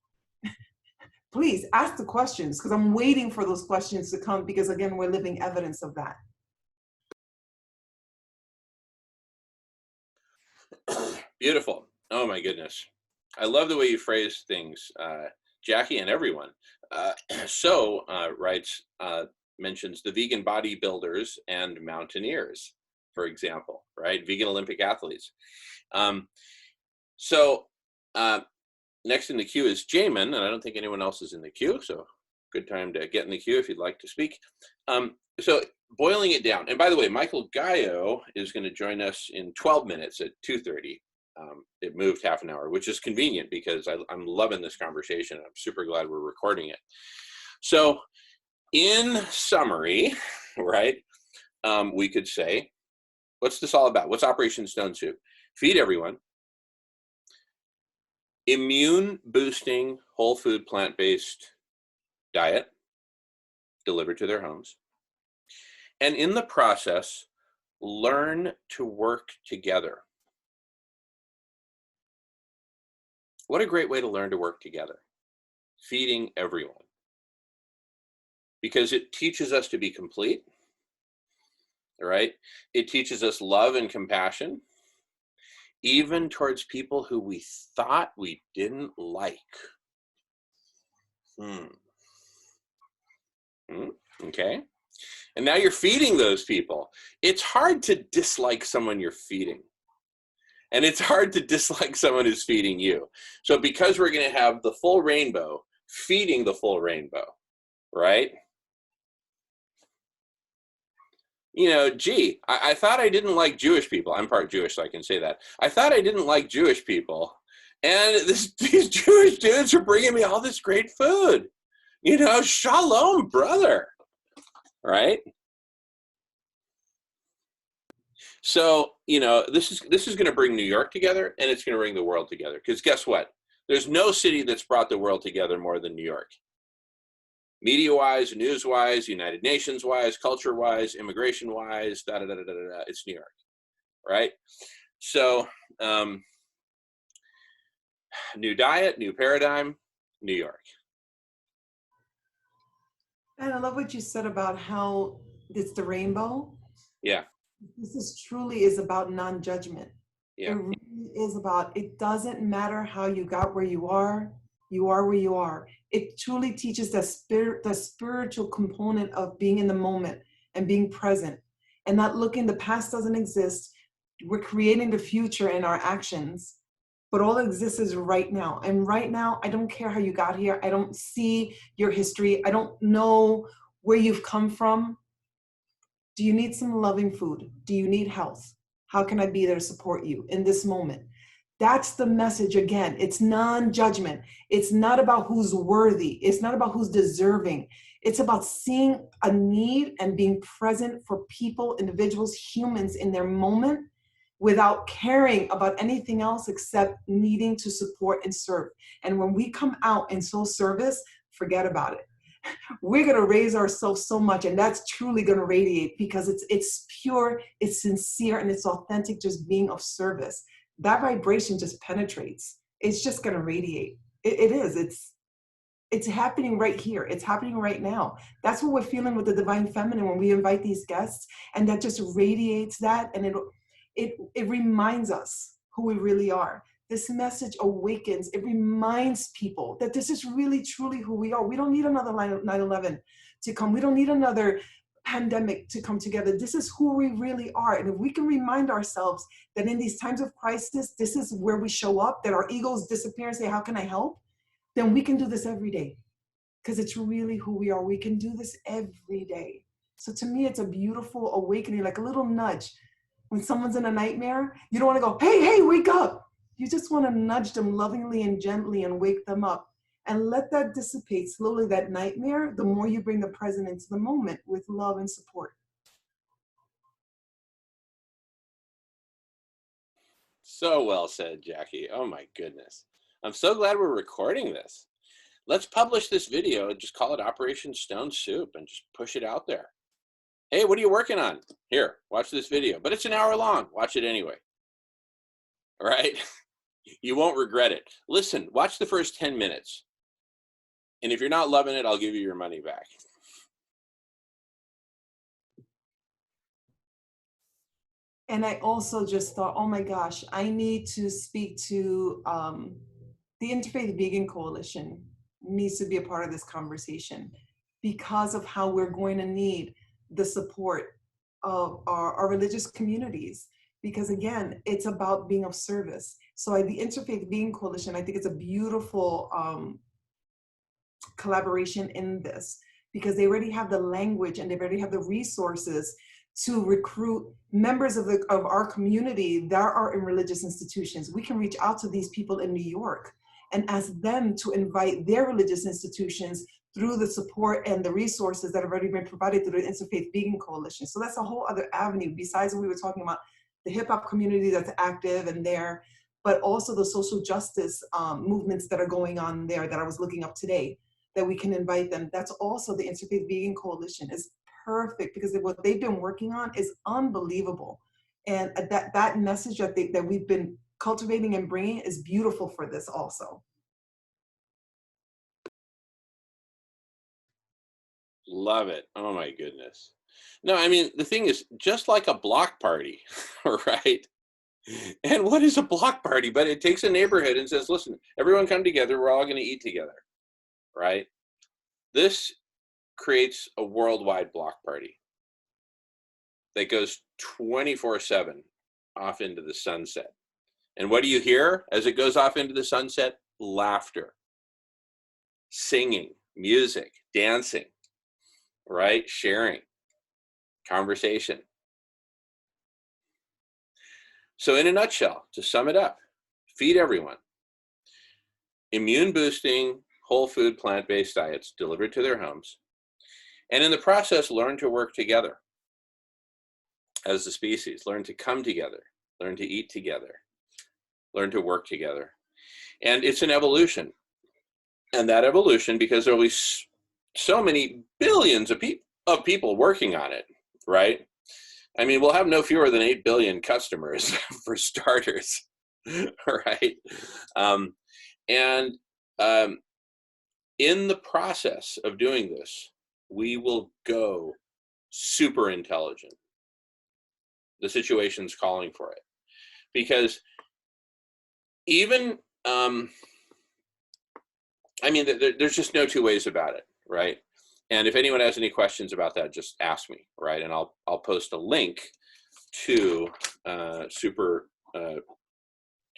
Please ask the questions, because I'm waiting for those questions to come, because again, we're living evidence of that. Beautiful. Oh my goodness. I love the way you phrase things, Jackie, and everyone. Mentions the vegan bodybuilders and mountaineers, for example, right? Vegan Olympic athletes. Next in the queue is Jamen, and I don't think anyone else is in the queue, so good time to get in the queue if you'd like to speak. So boiling it down, and by the way, Michael Gallo is going to join us in 12 minutes at 2:30. It moved half an hour, which is convenient because I'm loving this conversation. I'm super glad we're recording it. So in summary, right, we could say, what's this all about? What's Operation Stone Soup? Feed everyone. Immune boosting, whole food, plant-based diet delivered to their homes. And in the process, learn to work together. What a great way to learn to work together. Feeding everyone. Because it teaches us to be complete, right? It teaches us love and compassion, even towards people who we thought we didn't like. Okay. And now you're feeding those people. It's hard to dislike someone you're feeding. And it's hard to dislike someone who's feeding you. So because we're going to have the full rainbow, feeding the full rainbow, right? You know, gee, I thought I didn't like Jewish people. I'm part Jewish, so I can say that. I thought I didn't like Jewish people. And these Jewish dudes are bringing me all this great food. You know, shalom, brother. Right? So, you know, this is going to bring New York together, and it's going to bring the world together. Because guess what? There's no city that's brought the world together more than New York. Media-wise, news-wise, United Nations-wise, culture-wise, immigration-wise, it's New York, right? So, new diet, new paradigm, New York. And I love what you said about how it's the rainbow. Yeah. This truly is about non-judgment. Yeah. It really is about, it doesn't matter how you got where you are where you are. It truly teaches the spiritual component of being in the moment and being present and not looking, the past doesn't exist. We're creating the future in our actions, but all that exists is right now. And right now, I don't care how you got here. I don't see your history. I don't know where you've come from. Do you need some loving food? Do you need health? How can I be there to support you in this moment? That's the message again. It's non-judgment. It's not about who's worthy. It's not about who's deserving. It's about seeing a need and being present for people, individuals, humans in their moment without caring about anything else except needing to support and serve. And when we come out and show service, forget about it. we're going to raise ourselves so much, and that's truly going to radiate because it's pure, it's sincere, and it's authentic, just being of service. That vibration just penetrates. It's just going to radiate. It is. It's happening right here. It's happening right now. That's what we're feeling with the Divine Feminine when we invite these guests, and that just radiates that, and it reminds us who we really are. This message awakens. It reminds people that this is really, truly who we are. We don't need another 9/11 to come. We don't need another pandemic to come together. This is who we really are. And if we can remind ourselves that in these times of crisis, this is where we show up, that our egos disappear and say, how can I help? Then we can do this every day because it's really who we are. We can do this every day. So to me, it's a beautiful awakening, like a little nudge. When someone's in a nightmare, you don't want to go, hey, wake up. You just want to nudge them lovingly and gently and wake them up and let that dissipate slowly, that nightmare, the more you bring the present into the moment with love and support. So well said, Jackie. Oh my goodness. I'm so glad we're recording this. Let's publish this video and just call it Operation Stone Soup and just push it out there. Hey, what are you working on? Here, watch this video. But it's an hour long. Watch it anyway. All right? You won't regret it. Listen, watch the first 10 minutes. And if you're not loving it, I'll give you your money back. And I also just thought, oh my gosh, I need to speak to the Interfaith Vegan Coalition needs to be a part of this conversation because of how we're going to need the support of our religious communities. Because again, it's about being of service. So the Interfaith Vegan Coalition, I think it's a beautiful collaboration in this because they already have the language and they already have the resources to recruit members of our community that are in religious institutions. We can reach out to these people in New York and ask them to invite their religious institutions through the support and the resources that have already been provided through the Interfaith Vegan Coalition. So that's a whole other avenue besides what we were talking about, the hip hop community that's active and there, but also the social justice movements that are going on there that I was looking up today, that we can invite them. That's also the Interfaith Vegan Coalition is perfect because what they've been working on is unbelievable. And that message that we've been cultivating and bringing is beautiful for this also. Love it. Oh my goodness. No, I mean, the thing is, just like a block party, right? And what is a block party? But it takes a neighborhood and says, listen, everyone come together. We're all going to eat together, right? This creates a worldwide block party that goes 24/7 off into the sunset. And what do you hear as it goes off into the sunset? Laughter, singing, music, dancing, right? Sharing, conversation. So in a nutshell, to sum it up, feed everyone. Immune boosting, whole food, plant-based diets delivered to their homes. And in the process, learn to work together as a species, learn to come together, learn to eat together, learn to work together. And it's an evolution. And that evolution, because there will be so many billions of people working on it, right? I mean, we'll have no fewer than 8 billion customers for starters, right? In the process of doing this, we will go super intelligent. The situation's calling for it. Because even, I mean, there's just no two ways about it, right? And if anyone has any questions about that, just ask me, right? And I'll post a link to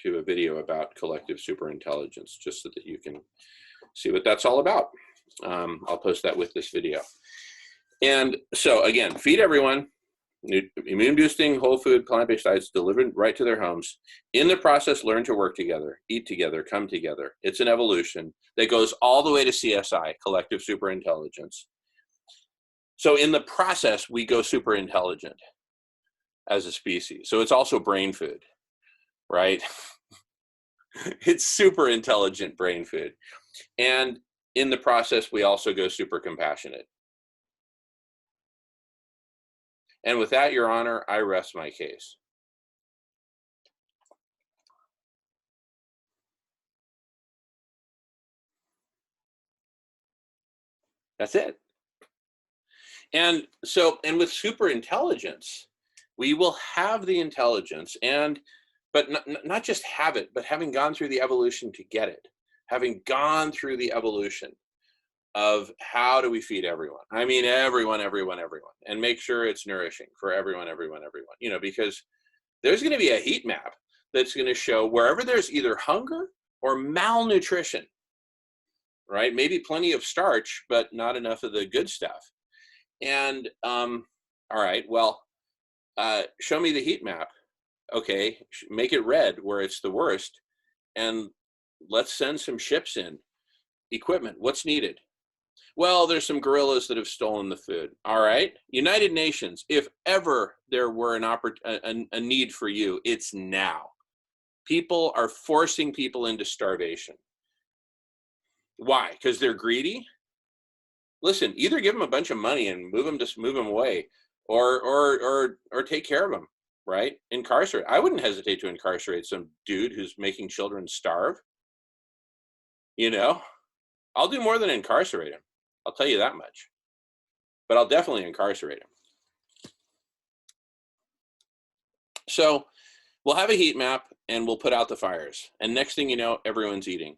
to a video about collective superintelligence, just so that you can see what that's all about. I'll post that with this video. And so again, feed everyone, immune boosting, whole food, plant-based diets delivered right to their homes. In the process, learn to work together, eat together, come together. It's an evolution that goes all the way to CSI, collective superintelligence. So in the process, we go super intelligent as a species. So it's also brain food, right? It's super intelligent brain food. And in the process, we also go super compassionate. And with that, Your Honor, I rest my case. That's it. And so, and with super intelligence, we will have the intelligence, but not just have it, but having gone through the evolution to get it, having gone through the evolution of how do we feed everyone? I mean, everyone, and make sure it's nourishing for everyone, you know, because there's going to be a heat map that's going to show wherever there's either hunger or malnutrition, right? Maybe plenty of starch, but not enough of the good stuff. And, all right, well, show me the heat map. Okay, make it red where it's the worst, and let's send some ships in. Equipment, what's needed? Well, there's some guerrillas that have stolen the food. All right, United Nations, if ever there were a need for you, it's now. People are forcing people into starvation. Why? Because they're greedy? Listen, either give them a bunch of money and move them away, or take care of them, right? Incarcerate. I wouldn't hesitate to incarcerate some dude who's making children starve. You know, I'll do more than incarcerate him. I'll tell you that much. But I'll definitely incarcerate him. So we'll have a heat map and we'll put out the fires. And next thing you know, everyone's eating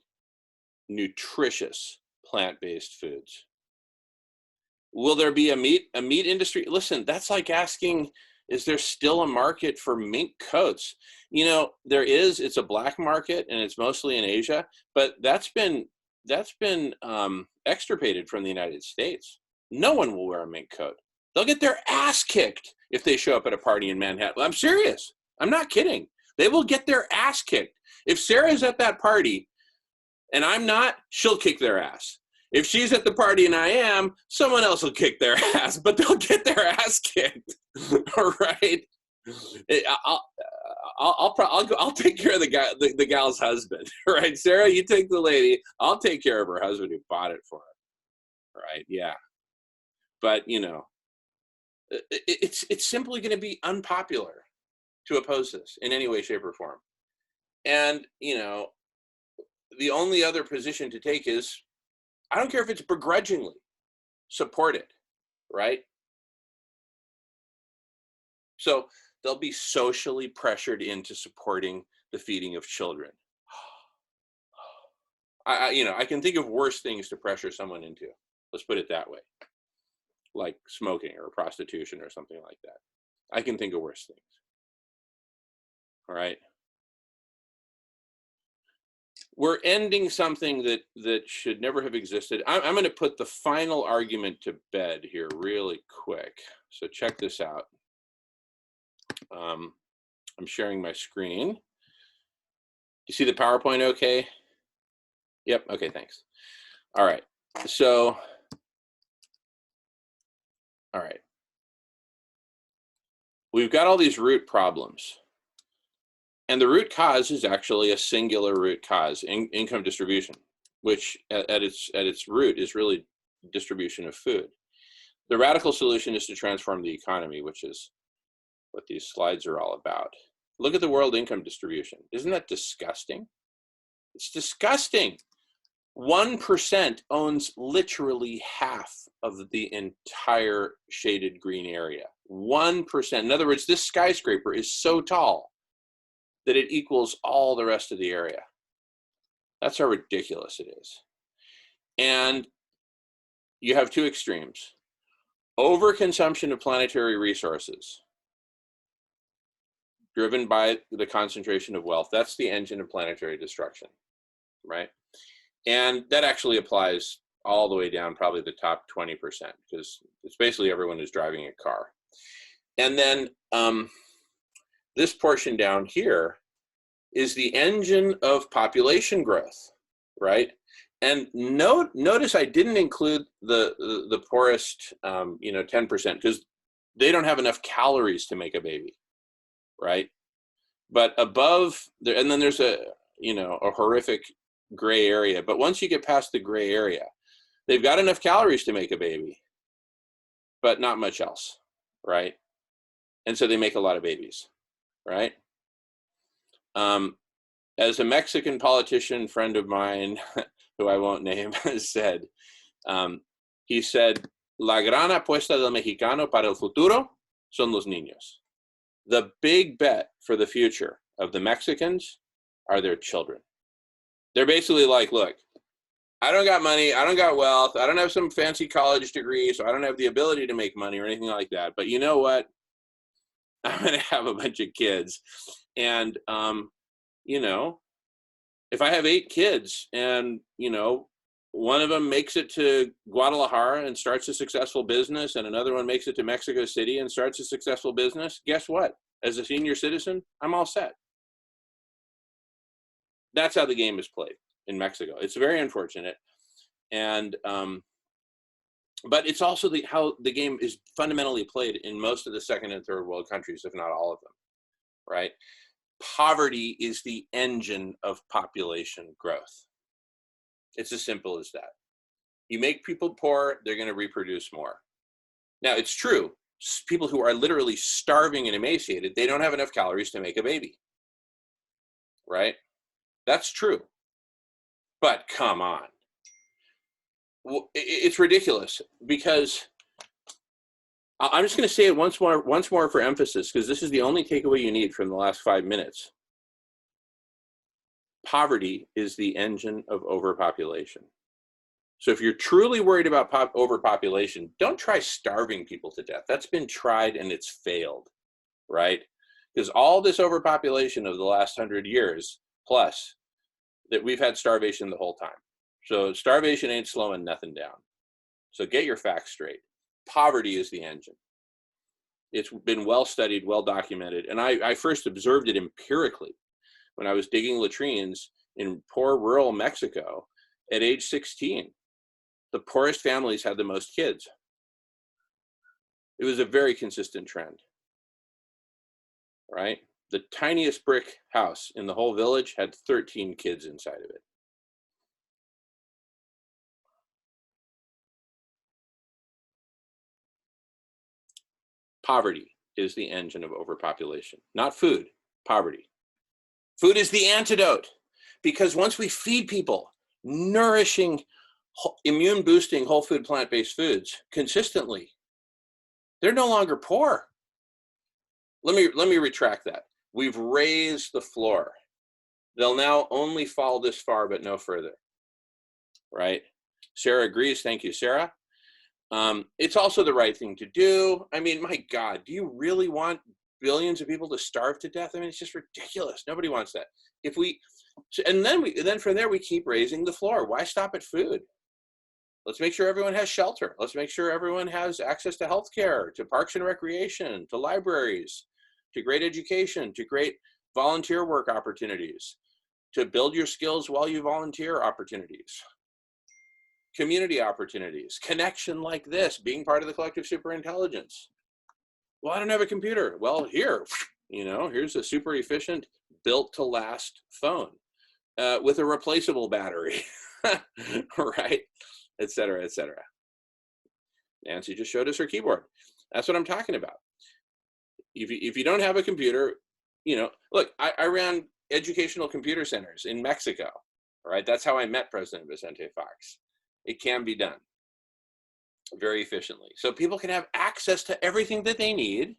nutritious plant-based foods. Will there be a meat industry? Listen, that's like asking, is there still a market for mink coats? You know, there is. It's a black market and it's mostly in Asia, but that's been extirpated from the United States. No one will wear a mink coat. They'll get their ass kicked if they show up at a party in Manhattan. I'm serious. I'm not kidding. They will get their ass kicked. If Sarah's at that party and I'm not, she'll kick their ass. If she's at the party and I am, someone else will kick their ass, but they'll get their ass kicked. All right. I'll take care of the gal's husband. Right, Sarah, you take the lady. I'll take care of her husband who bought it for her. Right? Yeah. But you know, it's simply going to be unpopular to oppose this in any way, shape, or form. And you know, the only other position to take is, I don't care if it's begrudgingly, support it, right? So they'll be socially pressured into supporting the feeding of children. I can think of worse things to pressure someone into. Let's put it that way, like smoking or prostitution or something like that. I can think of worse things. All right. We're ending something that should never have existed. I'm going to put the final argument to bed here really quick. So check this out. I'm sharing my screen. You see the PowerPoint okay? Yep, okay, thanks. All right, so, all right. We've got all these root problems. And the root cause is actually a singular root cause, income distribution, which at its root is really distribution of food. The radical solution is to transform the economy, which is what these slides are all about. Look at the world income distribution. Isn't that disgusting? It's disgusting. 1% owns literally half of the entire shaded green area. 1%. In other words, this skyscraper is so tall that it equals all the rest of the area. That's how ridiculous it is. And you have two extremes. Overconsumption of planetary resources, driven by the concentration of wealth. That's the engine of planetary destruction, right? And that actually applies all the way down, probably the top 20%, because it's basically everyone who's driving a car. And then this portion down here is the engine of population growth, right? And notice I didn't include the poorest, 10%, because they don't have enough calories to make a baby, right? But above there, and then there's a horrific gray area. But once you get past the gray area, They've got enough calories to make a baby, but not much else, right? And so they make a lot of babies, right? As a Mexican politician friend of mine, who I won't name, has said, he said, "La gran apuesta del mexicano para el futuro son los niños." The big bet for the future of the Mexicans are their children. They're basically like, look, I don't got money, I don't got wealth, I don't have some fancy college degree, so I don't have the ability to make money or anything like that. But you know what? I'm going to have a bunch of kids. And, you know, if I have 8 kids and, you know, one of them makes it to Guadalajara and starts a successful business, and another one makes it to Mexico City and starts a successful business, guess what? As a senior citizen, I'm all set. That's how the game is played in Mexico. It's very unfortunate. And, but it's also how the game is fundamentally played in most of the second and third world countries, if not all of them, right? Poverty is the engine of population growth. It's as simple as that. You make people poor, they're going to reproduce more. Now, it's true. People who are literally starving and emaciated, they don't have enough calories to make a baby, right? That's true. But come on. It's ridiculous, because I'm just going to say it once more for emphasis, because this is the only takeaway you need from the last 5 minutes. Poverty is the engine of overpopulation. So if you're truly worried about overpopulation, don't try starving people to death. That's been tried and it's failed, right? Because all this overpopulation of the last 100 years plus, that we've had starvation the whole time. So starvation ain't slowing nothing down. So get your facts straight. Poverty is the engine. It's been well studied, well documented. And I first observed it empirically when I was digging latrines in poor rural Mexico at age 16. The poorest families had the most kids. It was a very consistent trend, right? The tiniest brick house in the whole village had 13 kids inside of it. Poverty is the engine of overpopulation, not food, poverty. Food is the antidote, because once we feed people nourishing, immune boosting, whole food, plant-based foods consistently, they're no longer poor. Let me retract that. We've raised the floor. They'll now only fall this far, but no further, right? Sarah agrees. Thank you, Sarah. It's also the right thing to do. I mean, my God, do you really want billions of people to starve to death? I mean, it's just ridiculous. Nobody wants that. And then from there we keep raising the floor. Why stop at food? Let's make sure everyone has shelter. Let's make sure everyone has access to healthcare, to parks and recreation, to libraries, to great education, to great volunteer work opportunities, to build your skills while you volunteer opportunities, community opportunities, connection like this, being part of the collective superintelligence. Well, I don't have a computer. Well, here's a super efficient, built to last phone with a replaceable battery, right? Et cetera, et cetera. Nancy just showed us her keyboard. That's what I'm talking about. If you don't have a computer, look, I ran educational computer centers in Mexico, right? That's how I met President Vicente Fox. It can be done very efficiently. So people can have access to everything that they need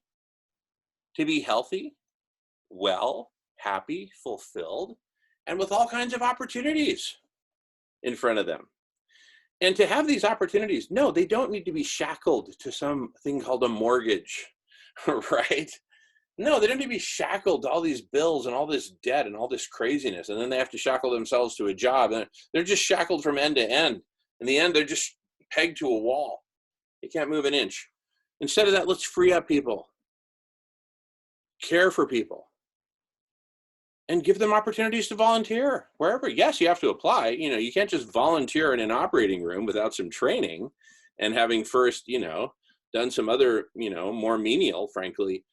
to be healthy, well, happy, fulfilled, and with all kinds of opportunities in front of them. And to have these opportunities, no, they don't need to be shackled to something called a mortgage, right? No, they don't need to be shackled to all these bills and all this debt and all this craziness. And then they have to shackle themselves to a job. And they're just shackled from end to end. In the end, they're just pegged to a wall. They can't move an inch. Instead of that, let's free up people, care for people, and give them opportunities to volunteer wherever. Yes, you have to apply. You can't just volunteer in an operating room without some training and having first, done some other, more menial, frankly,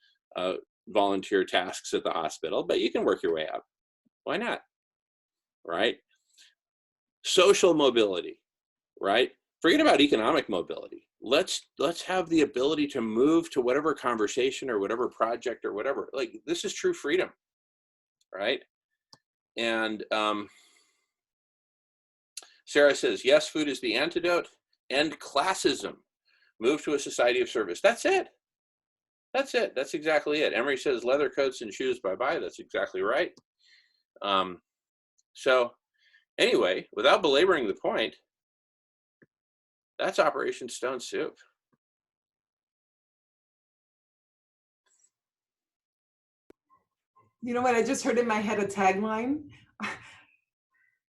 volunteer tasks at the hospital, but you can work your way up. Why not? Right? Social mobility, right? forget about economic mobility. Let's have the ability to move to whatever conversation or whatever project or whatever. Like, this is true freedom, right? And Sarah says, yes, food is the antidote. End classism. Move to a society of service. That's it. That's it. That's exactly it. Emery says, leather coats and shoes, bye-bye. That's exactly right. So anyway, without belaboring the point, that's Operation Stone Soup. You know what? I just heard in my head a tagline.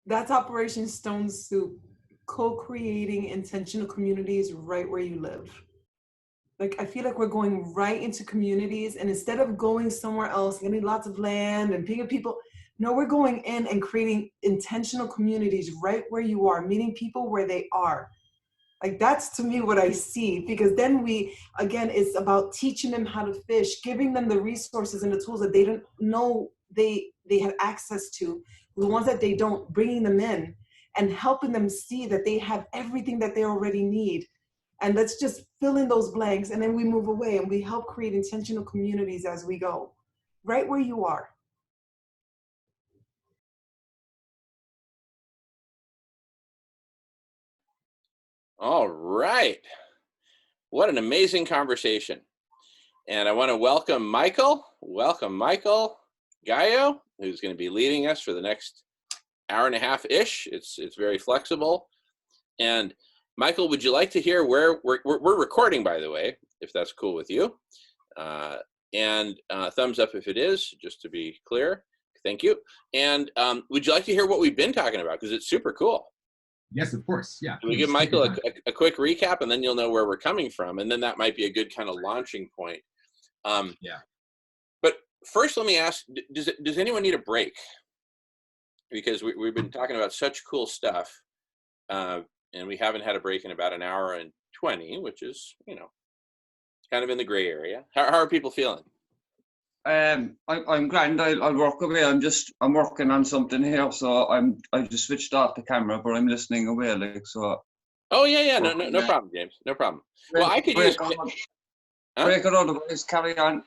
That's Operation Stone Soup, co-creating intentional communities right where you live. Like, I feel like we're going right into communities, and instead of going somewhere else, getting lots of land and picking people, no, we're going in and creating intentional communities right where you are, meeting people where they are. Like, that's to me what I see, because then again, it's about teaching them how to fish, giving them the resources and the tools that they don't know they have access to, the ones that they don't, bringing them in and helping them see that they have everything that they already need. And let's just fill in those blanks, and then we move away and we help create intentional communities as we go, right where you are. All right. What an amazing conversation. And I want to welcome Michael. Welcome, Michael Gallo, who's going to be leading us for the next hour and a half-ish. It's very flexible. And Michael, would you like to hear where we're recording, by the way, if that's cool with you? And thumbs up if it is, just to be clear. Thank you. And would you like to hear what we've been talking about? Because it's super cool. Yes, of course. Yeah. Can we give Michael a quick recap, and then you'll know where we're coming from, and then that might be a good kind of launching point. Yeah. But first, let me ask: does anyone need a break? Because we've been talking about such cool stuff, and we haven't had a break in about an hour and 20, which is, you know, kind of in the gray area. How are people feeling? I'm grand. I'll work away. I'm working on something here, so I just switched off the camera, but I'm listening away, like, so. Oh yeah. No problem, James. No problem. Well, I could use. Break it otherwise. Carry on.